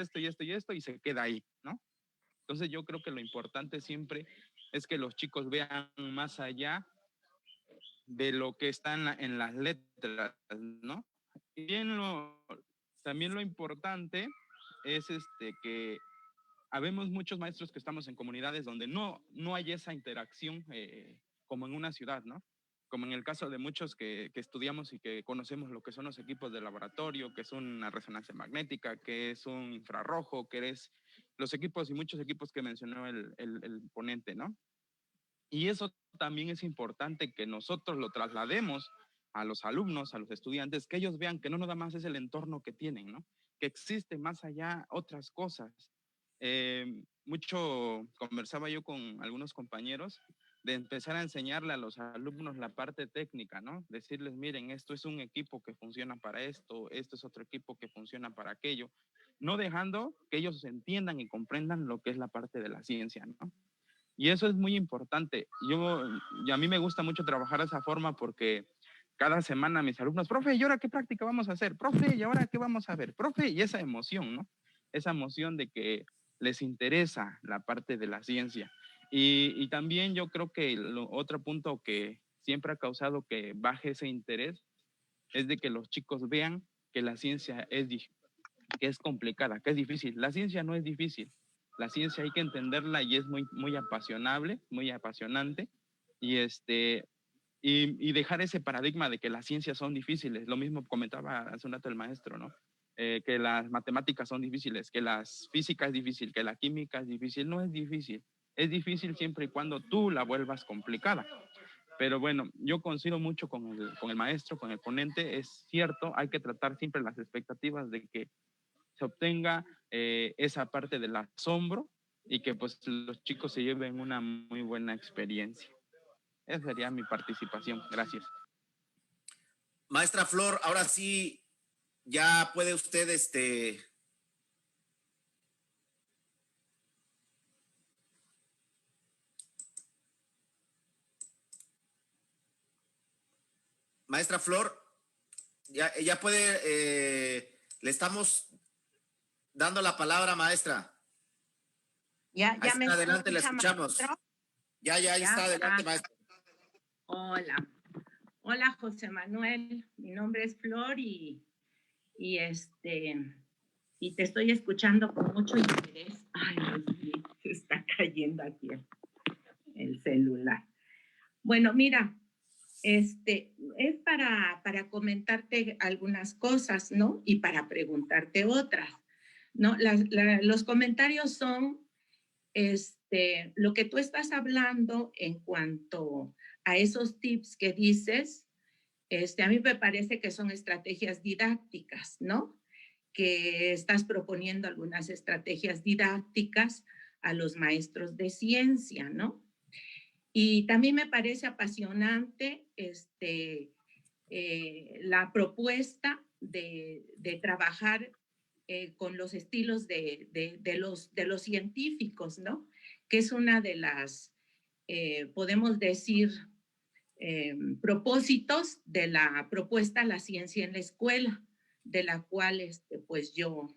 y se queda ahí, ¿no? Entonces yo creo que lo importante siempre es que los chicos vean más allá de lo que está en las letras, ¿no? Y también lo importante es que habemos muchos maestros que estamos en comunidades donde no hay esa interacción como en una ciudad, ¿no? Como en el caso de muchos que estudiamos y que conocemos lo que son los equipos de laboratorio, que es una resonancia magnética, que es un infrarrojo, que es los equipos y muchos equipos que mencionó el ponente, ¿no? Y eso también es importante que nosotros lo traslademos a los alumnos, a los estudiantes, que ellos vean que no nada más es el entorno que tienen, ¿no? Que existe más allá otras cosas. Mucho conversaba yo con algunos compañeros de empezar a enseñarle a los alumnos la parte técnica, ¿no? Decirles, miren, esto es un equipo que funciona para esto es otro equipo que funciona para aquello, no dejando que ellos entiendan y comprendan lo que es la parte de la ciencia, ¿no? Y eso es muy importante. Y a mí me gusta mucho trabajar de esa forma porque cada semana mis alumnos, profe, ¿y ahora qué práctica vamos a hacer? Profe, ¿y ahora qué vamos a ver? Profe, y esa emoción, ¿no? Esa emoción de que les interesa la parte de la ciencia. Y también yo creo que otro punto que siempre ha causado que baje ese interés es de que los chicos vean que la ciencia que es complicada, que es difícil. La ciencia no es difícil. La ciencia hay que entenderla y es muy, muy apasionable, muy apasionante. Y dejar ese paradigma de que las ciencias son difíciles. Lo mismo comentaba hace un rato el maestro, ¿no? Que las matemáticas son difíciles, que la física es difícil, que la química es difícil. No es difícil. Es difícil siempre y cuando tú la vuelvas complicada. Pero bueno, yo coincido mucho con el maestro, con el ponente. Es cierto, hay que tratar siempre las expectativas de que se obtenga esa parte del asombro y que pues los chicos se lleven una muy buena experiencia. Esa sería mi participación. Gracias. Maestra Flor, ahora sí, ya puede usted Maestra Flor, ya puede, le estamos dando la palabra, maestra. Ya Ahí me está, adelante, la escucha, escuchamos. maestro. Ya, ahí está, adelante, maestra. Hola. Hola, José Manuel. Mi nombre es Flor y te estoy escuchando con mucho interés. Ay, Dios mío, se está cayendo aquí el celular. Bueno, mira, es para comentarte algunas cosas, ¿no? Y para preguntarte otras, ¿no? Los comentarios son lo que tú estás hablando en cuanto a esos tips que dices. A mí me parece que son estrategias didácticas, ¿no? Que estás proponiendo algunas estrategias didácticas a los maestros de ciencia, ¿no? Y también me parece apasionante la propuesta de trabajar con los estilos de los científicos, ¿no? Que es una de las, podemos decir, propósitos de la propuesta La Ciencia en la Escuela, de la cual pues yo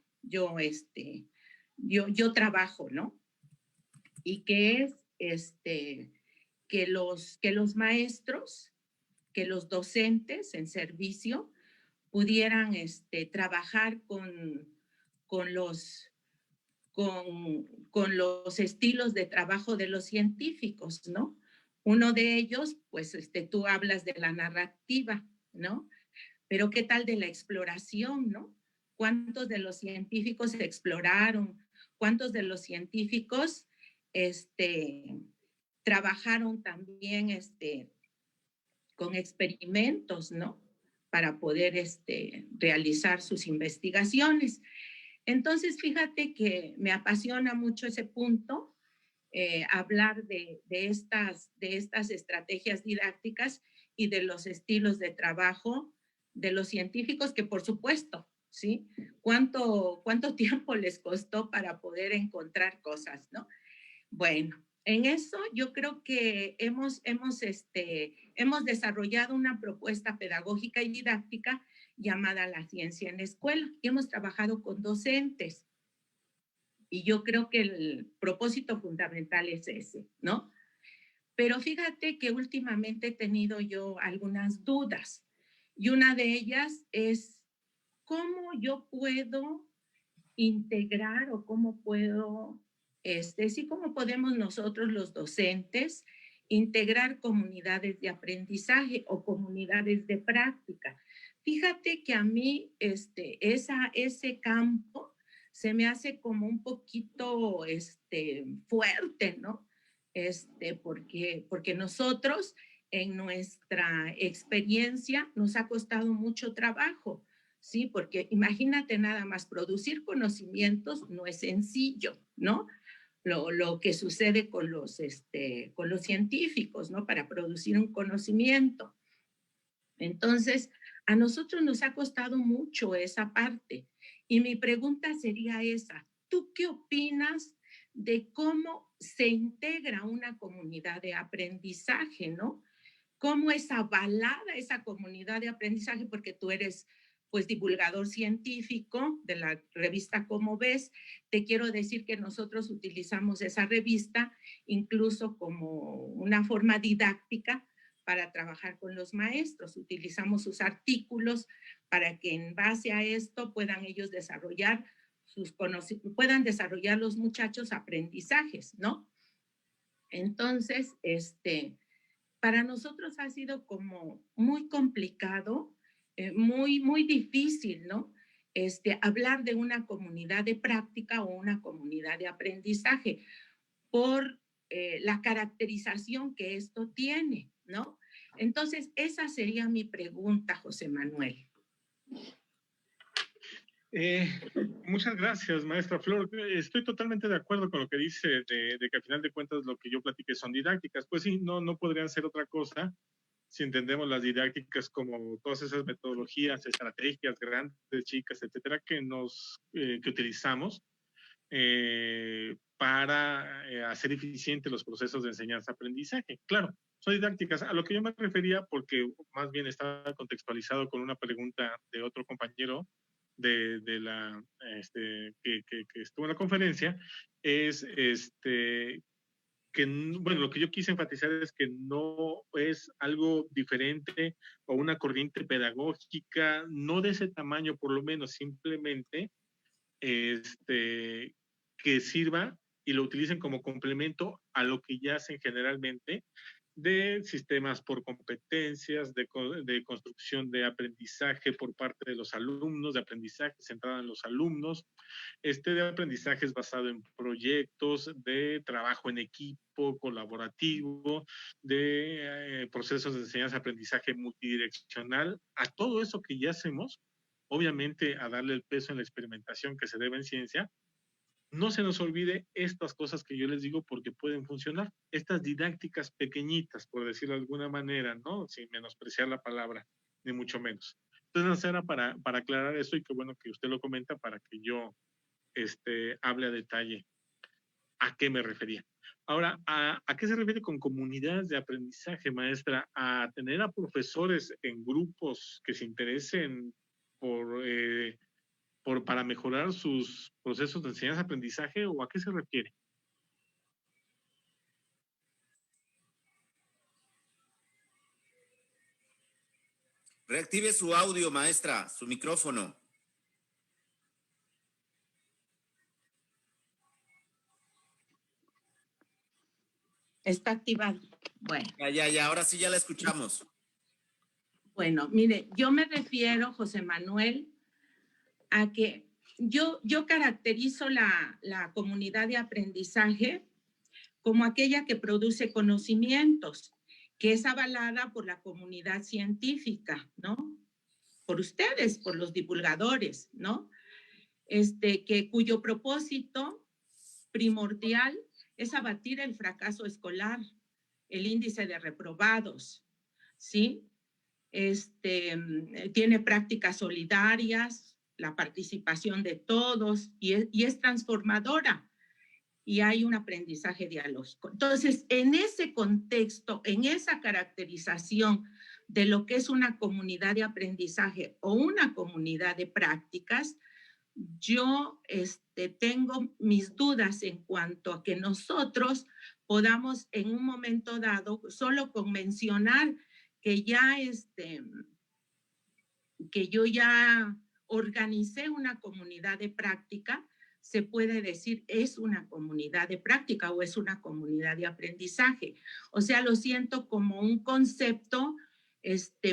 trabajo, ¿no? Y que es que los maestros, que los docentes en servicio pudieran trabajar con los estilos de trabajo de los científicos, ¿no? Uno de ellos, pues tú hablas de la narrativa, ¿no? Pero ¿qué tal de la exploración, no? ¿Cuántos de los científicos exploraron? ¿Cuántos de los científicos trabajaron también con experimentos, ¿no? Para poder realizar sus investigaciones. Entonces, fíjate que me apasiona mucho ese punto, hablar de estas estrategias didácticas y de los estilos de trabajo de los científicos, que por supuesto, ¿sí? ¿Cuánto tiempo les costó para poder encontrar cosas, ¿no? Bueno, en eso yo creo que hemos desarrollado una propuesta pedagógica y didáctica llamada La Ciencia en la Escuela y hemos trabajado con docentes. Y yo creo que el propósito fundamental es ese, ¿no? Pero fíjate que últimamente he tenido yo algunas dudas y una de ellas es cómo yo puedo integrar o cómo puedo, cómo podemos nosotros los docentes integrar comunidades de aprendizaje o comunidades de práctica. Fíjate que a mí ese campo se me hace como un poquito fuerte, ¿no? Porque nosotros en nuestra experiencia nos ha costado mucho trabajo, ¿sí? Porque imagínate nada más, producir conocimientos no es sencillo, ¿no? Lo que sucede con los científicos, ¿no? Para producir un conocimiento. Entonces, a nosotros nos ha costado mucho esa parte. Y mi pregunta sería esa, ¿tú qué opinas de cómo se integra una comunidad de aprendizaje, ¿no? ¿Cómo es avalada esa comunidad de aprendizaje? Porque tú eres, pues, divulgador científico de la revista Cómo Ves. Te quiero decir que nosotros utilizamos esa revista incluso como una forma didáctica para trabajar con los maestros. Utilizamos sus artículos para que en base a esto puedan ellos desarrollar puedan desarrollar los muchachos aprendizajes, ¿no? Entonces, para nosotros ha sido como muy complicado, muy difícil, ¿no? Hablar de una comunidad de práctica o una comunidad de aprendizaje por la caracterización que esto tiene, ¿no? Entonces, esa sería mi pregunta, José Manuel. Muchas gracias, maestra Flor. Estoy totalmente de acuerdo con lo que dice de que al final de cuentas lo que yo platiqué son didácticas. Pues sí, no podrían ser otra cosa si entendemos las didácticas como todas esas metodologías, estrategias grandes, chicas, etcétera, que utilizamos para hacer eficientes los procesos de enseñanza-aprendizaje. Claro, son didácticas. A lo que yo me refería, porque más bien estaba contextualizado con una pregunta de otro compañero de la, que estuvo en la conferencia, es que, bueno, lo que yo quise enfatizar es que no es algo diferente o una corriente pedagógica, no de ese tamaño por lo menos, simplemente que sirva y lo utilicen como complemento a lo que ya hacen generalmente de sistemas por competencias, de construcción de aprendizaje por parte de los alumnos, de aprendizaje centrado en los alumnos, de aprendizajes basado en proyectos, de trabajo en equipo, colaborativo, de procesos de enseñanza-aprendizaje multidireccional, a todo eso que ya hacemos, obviamente a darle el peso en la experimentación que se debe en ciencia. No se nos olvide estas cosas que yo les digo porque pueden funcionar, estas didácticas pequeñitas, por decirlo de alguna manera, ¿no? Sin menospreciar la palabra, ni mucho menos. Entonces, era para aclarar eso y qué bueno que usted lo comenta para que yo hable a detalle a qué me refería. Ahora, ¿a qué se refiere con comunidades de aprendizaje, maestra? ¿A tener a profesores en grupos que se interesen para mejorar sus procesos de enseñanza-aprendizaje o a qué se refiere? Reactive su audio, maestra, su micrófono. Está activado. Bueno. Ya, ahora sí ya la escuchamos. Bueno, mire, yo me refiero, José Manuel, a que yo caracterizo la comunidad de aprendizaje como aquella que produce conocimientos, que es avalada por la comunidad científica, ¿no? Por ustedes, por los divulgadores, ¿no? Cuyo propósito primordial es abatir el fracaso escolar, el índice de reprobados, ¿sí? Tiene prácticas solidarias, la participación de todos y es transformadora y hay un aprendizaje dialógico. Entonces, en ese contexto, en esa caracterización de lo que es una comunidad de aprendizaje o una comunidad de prácticas, yo tengo mis dudas en cuanto a que nosotros podamos en un momento dado, solo con mencionar que yo ya organicé una comunidad de práctica, se puede decir es una comunidad de práctica o es una comunidad de aprendizaje. O sea, lo siento como un concepto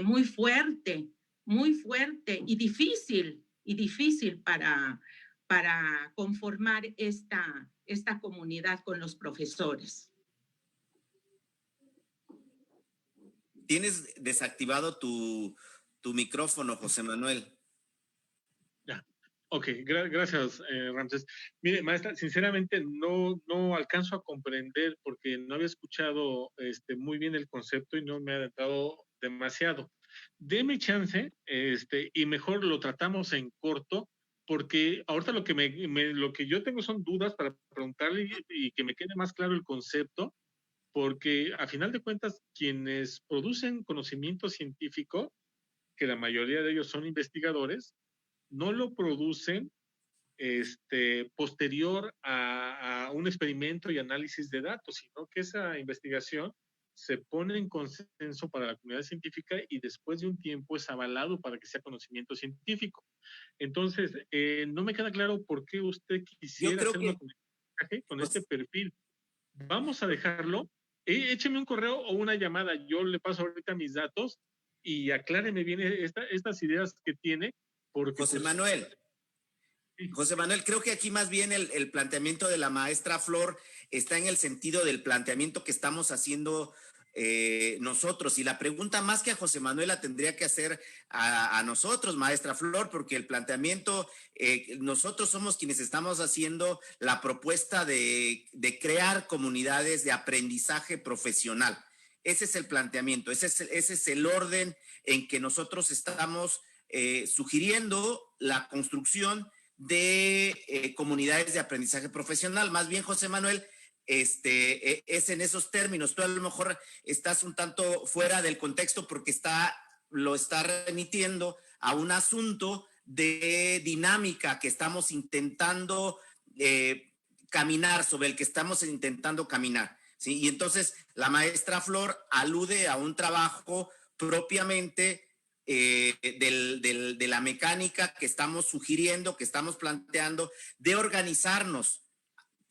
muy fuerte y difícil para conformar esta comunidad con los profesores. Tienes desactivado tu micrófono, José Manuel. Ya, ok, gracias, Ramsés. Mire, maestra, sinceramente no alcanzo a comprender porque no había escuchado muy bien el concepto y no me ha adentrado demasiado. Deme chance y mejor lo tratamos en corto porque ahorita lo que yo tengo son dudas para preguntarle y que me quede más claro el concepto, porque a final de cuentas quienes producen conocimiento científico, que la mayoría de ellos son investigadores, no lo producen posterior a un experimento y análisis de datos, sino que esa investigación se pone en consenso para la comunidad científica y después de un tiempo es avalado para que sea conocimiento científico. Entonces, no me queda claro por qué usted quisiera hacer una comunidad con este perfil. Vamos a dejarlo. Écheme un correo o una llamada. Yo le paso ahorita mis datos y acláreme bien estas ideas que tiene. Porque, José Manuel, creo que aquí más bien el planteamiento de la maestra Flor está en el sentido del planteamiento que estamos haciendo nosotros. Y la pregunta más que a José Manuel la tendría que hacer a nosotros, maestra Flor, porque el planteamiento, nosotros somos quienes estamos haciendo la propuesta de crear comunidades de aprendizaje profesional. Ese es el planteamiento, ese es el orden en que nosotros estamos sugiriendo la construcción de comunidades de aprendizaje profesional. Más bien, José Manuel, es en esos términos. Tú a lo mejor estás un tanto fuera del contexto porque lo está remitiendo a un asunto de dinámica que estamos intentando caminar, sobre el que estamos intentando caminar, ¿sí? Y entonces la maestra Flor alude a un trabajo propiamente de la mecánica que estamos sugiriendo, que estamos planteando, de organizarnos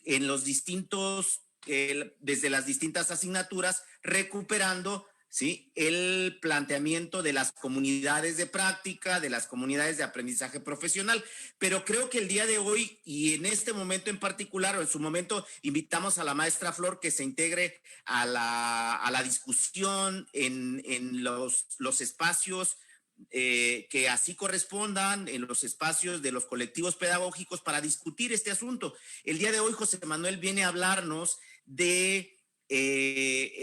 en los distintos, desde las distintas asignaturas, recuperando, ¿sí?, el planteamiento de las comunidades de práctica, de las comunidades de aprendizaje profesional. Pero creo que el día de hoy, y en este momento en particular, o en su momento, invitamos a la maestra Flor que se integre a la discusión en los espacios que así correspondan, en los espacios de los colectivos pedagógicos, para discutir este asunto. El día de hoy José Manuel viene a hablarnos de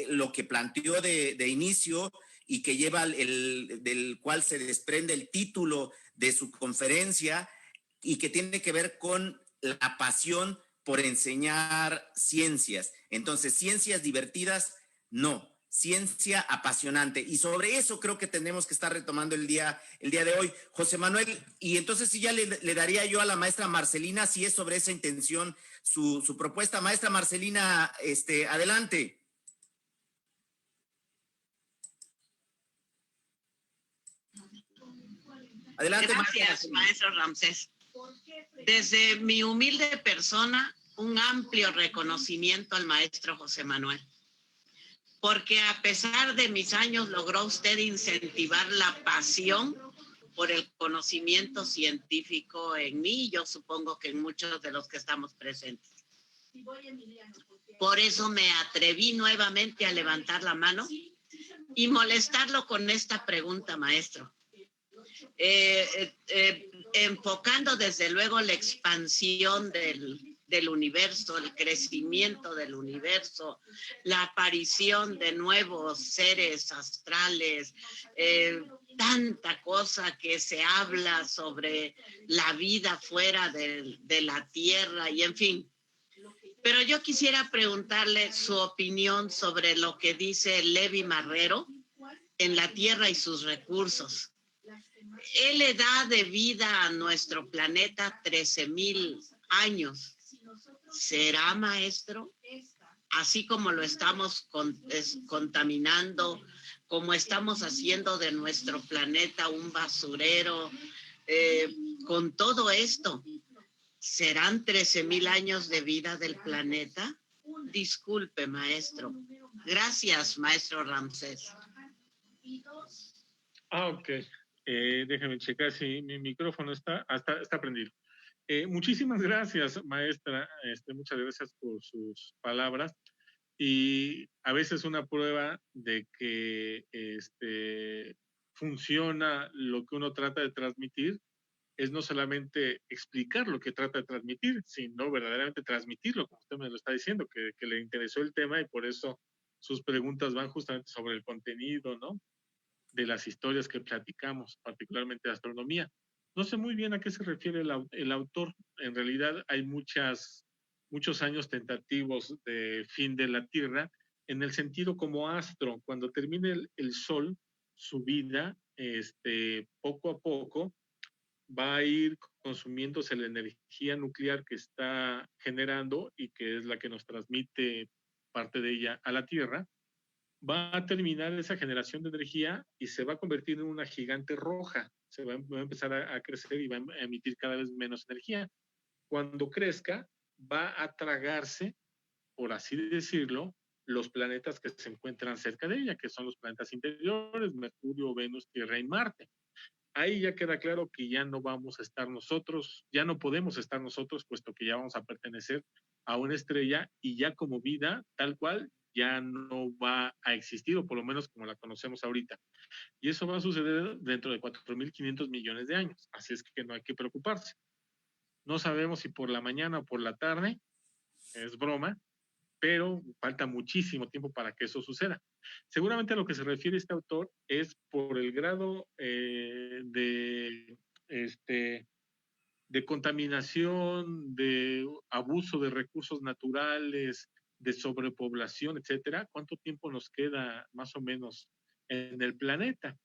lo que planteó de inicio y que lleva del cual se desprende el título de su conferencia, y que tiene que ver con la pasión por enseñar ciencias. Entonces, ciencias divertidas, no. Ciencia apasionante. Y sobre eso creo que tenemos que estar retomando el día de hoy. José Manuel, y entonces sí ya le daría yo a la maestra Marcelina, si es sobre esa intención su propuesta. Maestra Marcelina, adelante. Adelante. Gracias, maestro Ramsés. Desde mi humilde persona, un amplio reconocimiento al maestro José Manuel, porque a pesar de mis años logró usted incentivar la pasión por el conocimiento científico en mí, y yo supongo que en muchos de los que estamos presentes. Por eso me atreví nuevamente a levantar la mano y molestarlo con esta pregunta, maestro. Enfocando desde luego la expansión del universo, el crecimiento del universo, la aparición de nuevos seres astrales, tanta cosa que se habla sobre la vida fuera de la Tierra, y en fin. Pero yo quisiera preguntarle su opinión sobre lo que dice Levi Marrero en La Tierra y sus recursos. Él le da de vida a nuestro planeta 13,000 años. ¿Será, maestro? Así como lo estamos contaminando, como estamos haciendo de nuestro planeta un basurero, con todo esto, ¿serán 13,000 años de vida del planeta? Disculpe, maestro. Gracias, maestro Ramsés. Ok. Déjame checar si mi micrófono está prendido. Muchísimas gracias, maestra. Muchas gracias por sus palabras. Y a veces una prueba de que funciona lo que uno trata de transmitir es no solamente explicar lo que trata de transmitir, sino verdaderamente transmitirlo, como usted me lo está diciendo, que le interesó el tema y por eso sus preguntas van justamente sobre el contenido, ¿no?, de las historias que platicamos, particularmente de astronomía. No sé muy bien a qué se refiere el autor. En realidad hay muchos años tentativos de fin de la Tierra, en el sentido como astro, cuando termine el Sol, su vida, poco a poco, va a ir consumiéndose la energía nuclear que está generando y que es la que nos transmite parte de ella a la Tierra. Va a terminar esa generación de energía y se va a convertir en una gigante roja. Se va a empezar a crecer y va a emitir cada vez menos energía. Cuando crezca, va a tragarse, por así decirlo, los planetas que se encuentran cerca de ella, que son los planetas interiores, Mercurio, Venus, Tierra y Marte. Ahí ya queda claro que ya no vamos a estar nosotros, ya no podemos estar nosotros, puesto que ya vamos a pertenecer a una estrella y ya como vida, tal cual, ya no va a existir, o por lo menos como la conocemos ahorita. Y eso va a suceder dentro de 4.500 millones de años. Así es que no hay que preocuparse. No sabemos si por la mañana o por la tarde, es broma, pero falta muchísimo tiempo para que eso suceda. Seguramente a lo que se refiere este autor es por el grado de contaminación, de abuso de recursos naturales, de sobrepoblación, etcétera, ¿cuánto tiempo nos queda más o menos en el planeta?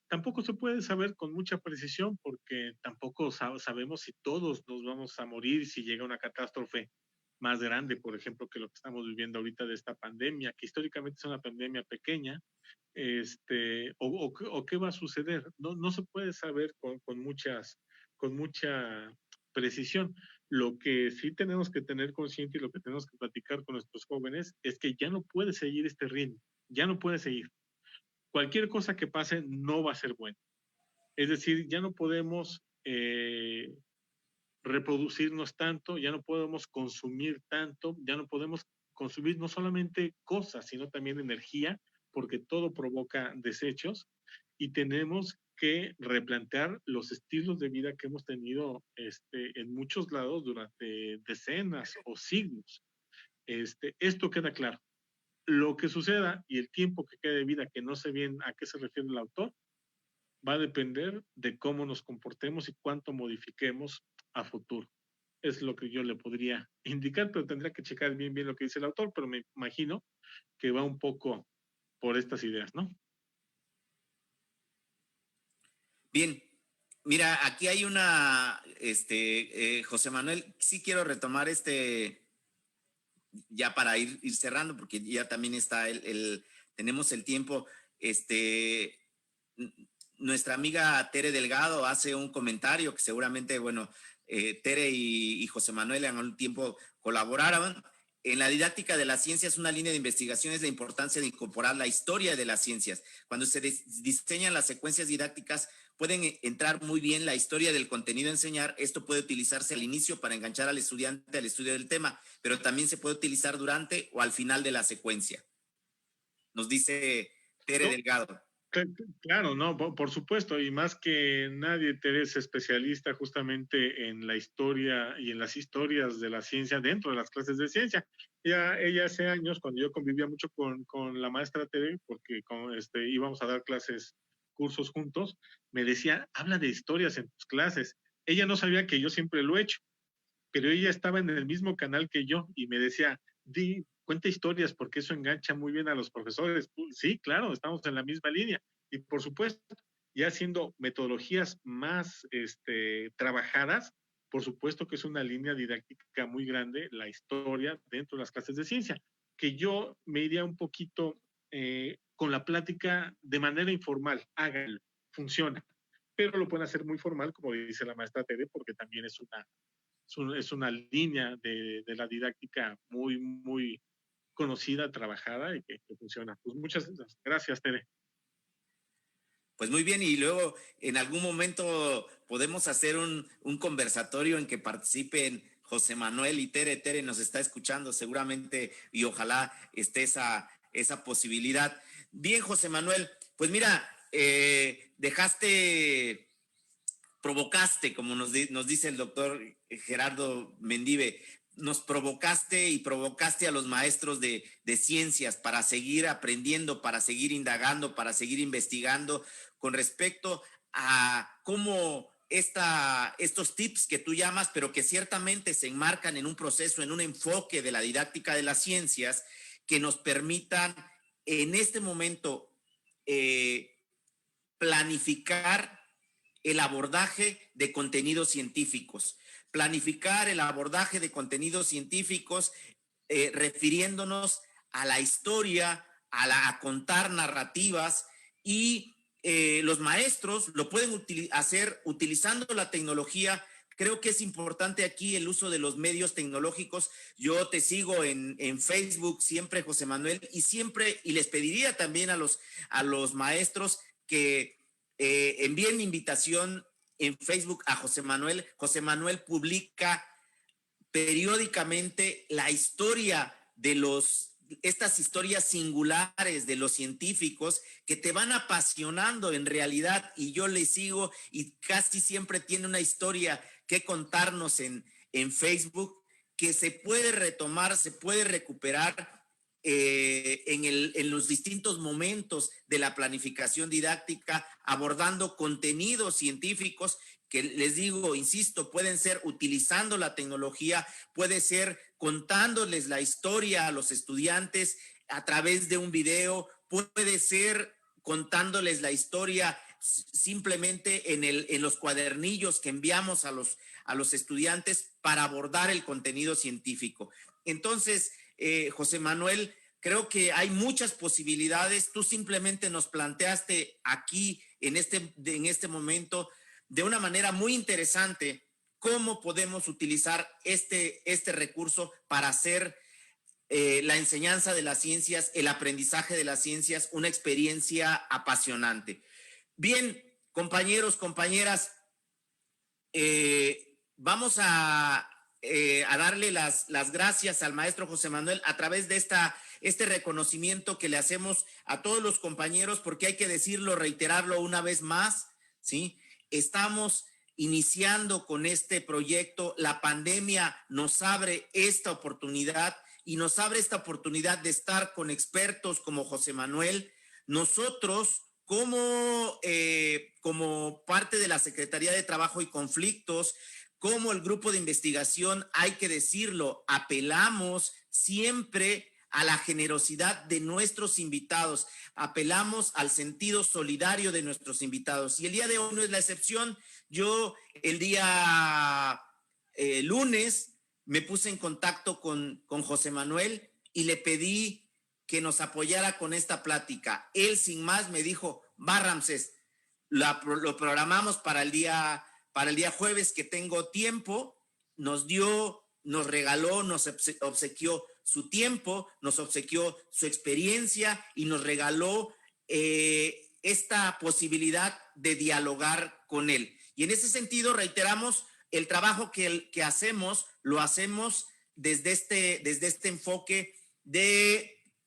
Tampoco se puede saber con mucha precisión porque tampoco sabemos si todos nos vamos a morir si llega una catástrofe más grande, por ejemplo, que lo que estamos viviendo ahorita de esta pandemia, que históricamente es una pandemia pequeña, o qué va a suceder. No se puede saber con mucha precisión. Lo que sí tenemos que tener consciente y lo que tenemos que platicar con nuestros jóvenes es que ya no puede seguir este ritmo, ya no puede seguir. Cualquier cosa que pase no va a ser buena. Es decir, ya no podemos reproducirnos tanto, ya no podemos consumir tanto, ya no podemos consumir no solamente cosas, sino también energía, porque todo provoca desechos y tenemos que replantear los estilos de vida que hemos tenido en muchos lados durante decenas o siglos. Esto queda claro. Lo que suceda y el tiempo que quede de vida, que no sé bien a qué se refiere el autor, va a depender de cómo nos comportemos y cuánto modifiquemos a futuro. Es lo que yo le podría indicar, pero tendría que checar bien lo que dice el autor, pero me imagino que va un poco por estas ideas, ¿no? Bien, mira, aquí hay una, José Manuel, sí quiero retomar ya para ir cerrando, porque ya también está tenemos el tiempo, nuestra amiga Tere Delgado hace un comentario que seguramente, bueno, Tere y José Manuel en algún tiempo colaboraron. En la didáctica de las ciencias, una línea de investigación es la importancia de incorporar la historia de las ciencias. Cuando se diseñan las secuencias didácticas, pueden entrar muy bien la historia del contenido a enseñar. Esto puede utilizarse al inicio para enganchar al estudiante al estudio del tema, pero también se puede utilizar durante o al final de la secuencia. Nos dice Tere Delgado. Claro, no, por supuesto, y más que nadie, Tere es especialista justamente en la historia y en las historias de la ciencia dentro de las clases de ciencia. Ella hace años, cuando yo convivía mucho con la maestra Tere, porque íbamos a dar cursos juntos, me decía, habla de historias en tus clases. Ella no sabía que yo siempre lo he hecho, pero ella estaba en el mismo canal que yo y me decía, cuenta historias porque eso engancha muy bien a los profesores. Sí, claro, estamos en la misma línea. Y por supuesto, ya haciendo metodologías más trabajadas, por supuesto que es una línea didáctica muy grande, la historia dentro de las clases de ciencia, que yo me iría un poquito con la plática de manera informal, háganlo, funciona. Pero lo pueden hacer muy formal, como dice la maestra Tere, porque también es una línea de la didáctica muy, muy conocida, trabajada y que funciona. Pues muchas gracias, Tere. Pues muy bien, y luego en algún momento podemos hacer un conversatorio en que participen José Manuel y Tere. Tere nos está escuchando seguramente y ojalá esté esa posibilidad. Bien, José Manuel, pues mira, provocaste, como nos dice el doctor Gerardo Mendive, nos provocaste y provocaste a los maestros de ciencias para seguir aprendiendo, para seguir indagando, para seguir investigando con respecto a cómo estos tips que tú llamas, pero que ciertamente se enmarcan en un proceso, en un enfoque de la didáctica de las ciencias que nos permitan en este momento planificar el abordaje de contenidos científicos, refiriéndonos a la historia, a contar narrativas y los maestros lo pueden hacer utilizando la tecnología. Creo que es importante aquí el uso de los medios tecnológicos. Yo te sigo en Facebook siempre, José Manuel, y les pediría también a los maestros que envíen invitación en Facebook a José Manuel. José Manuel publica periódicamente la historia de estas historias singulares de los científicos que te van apasionando en realidad, y yo le sigo y casi siempre tiene una historia que contarnos en Facebook que se puede retomar, se puede recuperar en los distintos momentos de la planificación didáctica, abordando contenidos científicos que les digo, insisto, pueden ser utilizando la tecnología, puede ser contándoles la historia a los estudiantes a través de un video, puede ser contándoles la historia simplemente en los cuadernillos que enviamos a los estudiantes para abordar el contenido científico. Entonces, José Manuel, creo que hay muchas posibilidades. Tú simplemente nos planteaste aquí, en este momento, de una manera muy interesante, cómo podemos utilizar este recurso para hacer la enseñanza de las ciencias, el aprendizaje de las ciencias, una experiencia apasionante. Bien, compañeros, compañeras, vamos a darle las gracias al maestro José Manuel a través de este reconocimiento que le hacemos a todos los compañeros, porque hay que decirlo, reiterarlo una vez más, ¿sí? Estamos iniciando con este proyecto, la pandemia nos abre esta oportunidad y nos abre esta oportunidad de estar con expertos como José Manuel. Nosotros, como parte de la Secretaría de Trabajo y Conflictos, como el grupo de investigación, hay que decirlo, apelamos siempre a la generosidad de nuestros invitados, apelamos al sentido solidario de nuestros invitados. Y el día de hoy no es la excepción. Yo el día lunes me puse en contacto con José Manuel y le pedí que nos apoyara con esta plática. Él sin más me dijo, va Ramsés, lo programamos para el día jueves que tengo tiempo. Nos regaló, nos obsequió su tiempo, nos obsequió su experiencia y nos regaló esta posibilidad de dialogar con él. Y en ese sentido reiteramos el trabajo que hacemos, lo hacemos desde este enfoque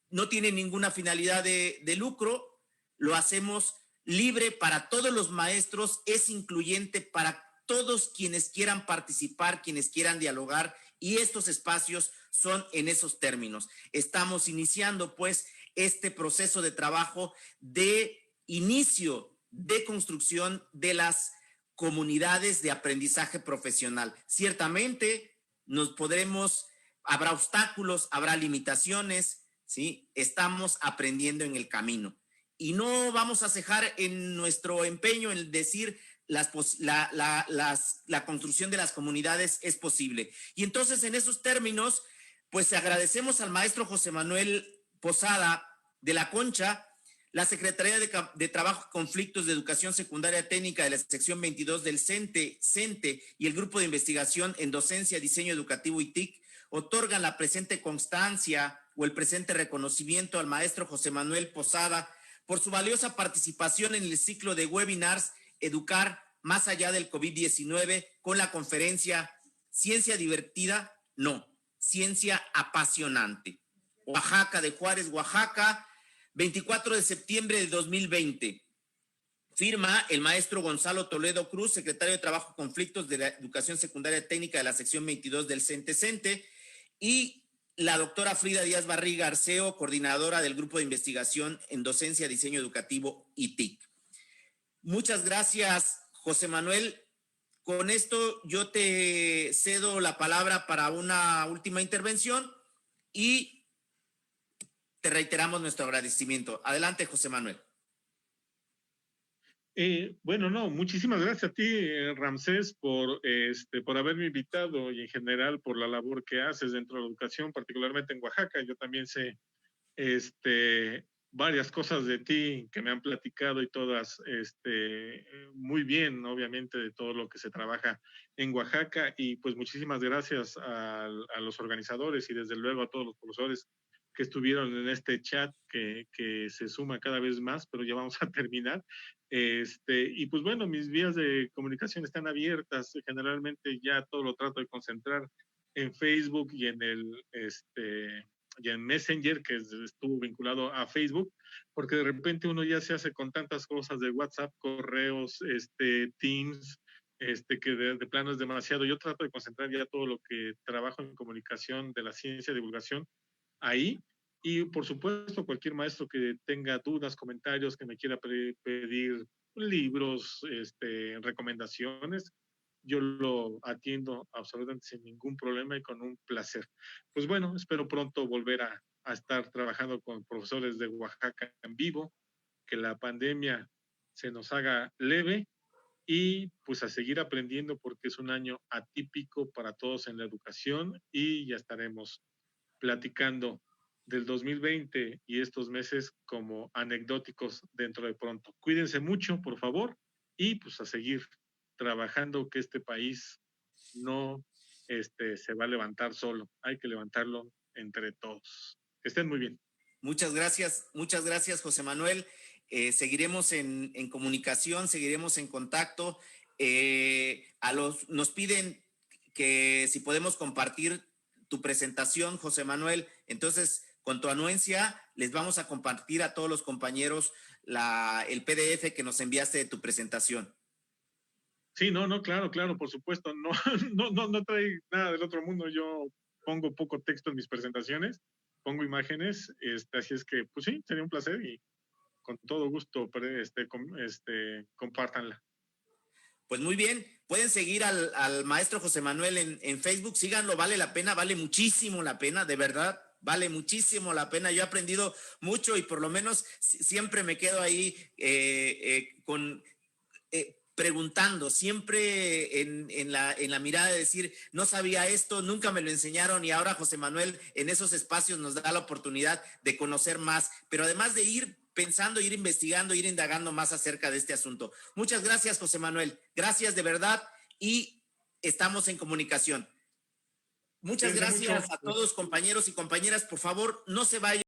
no tiene ninguna finalidad de lucro, lo hacemos libre para todos los maestros, es incluyente para todos quienes quieran participar, quienes quieran dialogar, y estos espacios son en esos términos. Estamos iniciando pues este proceso de trabajo de inicio de construcción de las comunidades de aprendizaje profesional. Ciertamente habrá obstáculos, habrá limitaciones, ¿sí? Estamos aprendiendo en el camino y no vamos a cejar en nuestro empeño en decir la construcción de las comunidades es posible. Y entonces en esos términos, pues agradecemos al maestro José Manuel Posada de la Concha, la Secretaría de Trabajo y Conflictos de Educación Secundaria Técnica de la sección 22 del CENTE y el Grupo de Investigación en Docencia, Diseño Educativo y TIC, otorgan la presente constancia o el presente reconocimiento al maestro José Manuel Posada por su valiosa participación en el ciclo de webinars Educar más allá del COVID-19 con la conferencia Ciencia divertida, no, ciencia apasionante. Oaxaca de Juárez, Oaxaca, 24 de septiembre de 2020. Firma el maestro Gonzalo Toledo Cruz, secretario de Trabajo y Conflictos de la Educación Secundaria Técnica de la sección 22 del CENTE, y la doctora Frida Díaz Barriga Arceo, coordinadora del Grupo de Investigación en Docencia, Diseño Educativo y TIC. Muchas gracias, José Manuel. Con esto yo te cedo la palabra para una última intervención y te reiteramos nuestro agradecimiento. Adelante, José Manuel. Muchísimas gracias a ti, Ramsés, por haberme invitado y en general por la labor que haces dentro de la educación, particularmente en Oaxaca. Yo también sé varias cosas de ti que me han platicado y todas muy bien, obviamente, de todo lo que se trabaja en Oaxaca. Y pues muchísimas gracias a los organizadores y desde luego a todos los profesores que estuvieron en este chat que se suma cada vez más, pero ya vamos a terminar. Y pues bueno, mis vías de comunicación están abiertas. Generalmente ya todo lo trato de concentrar en Facebook y en y en Messenger, que estuvo vinculado a Facebook, porque de repente uno ya se hace con tantas cosas de WhatsApp, correos, Teams, que de plano es demasiado. Yo trato de concentrar ya todo lo que trabajo en comunicación de la ciencia, divulgación, ahí, Y por supuesto, cualquier maestro que tenga dudas, comentarios, que me quiera pedir libros, recomendaciones, yo lo atiendo absolutamente sin ningún problema y con un placer. Pues bueno, espero pronto volver a estar trabajando con profesores de Oaxaca en vivo, que la pandemia se nos haga leve y pues a seguir aprendiendo porque es un año atípico para todos en la educación y ya estaremos platicando del 2020 y estos meses como anecdóticos dentro de pronto. Cuídense mucho, por favor, y pues a seguir trabajando, que este país no se va a levantar solo, hay que levantarlo entre todos. Que estén muy bien. Muchas gracias, José Manuel. Seguiremos en comunicación, seguiremos en contacto. Nos piden que si podemos compartir tu presentación, José Manuel. Entonces, con tu anuencia, les vamos a compartir a todos los compañeros el PDF que nos enviaste de tu presentación. Sí, claro, por supuesto. No trae nada del otro mundo. Yo pongo poco texto en mis presentaciones, pongo imágenes, así es que, pues sí, sería un placer y con todo gusto, compártanla. Pues muy bien, pueden seguir al maestro José Manuel en Facebook, síganlo, vale la pena, vale muchísimo la pena, de verdad, vale muchísimo la pena. Yo he aprendido mucho y por lo menos siempre me quedo ahí preguntando, siempre en la mirada de decir, no sabía esto, nunca me lo enseñaron y ahora José Manuel en esos espacios nos da la oportunidad de conocer más, pero además de ir pensando, ir investigando, ir indagando más acerca de este asunto. Muchas gracias, José Manuel. Gracias de verdad y estamos en comunicación. Muchas gracias a todos, compañeros y compañeras. Por favor, no se vayan.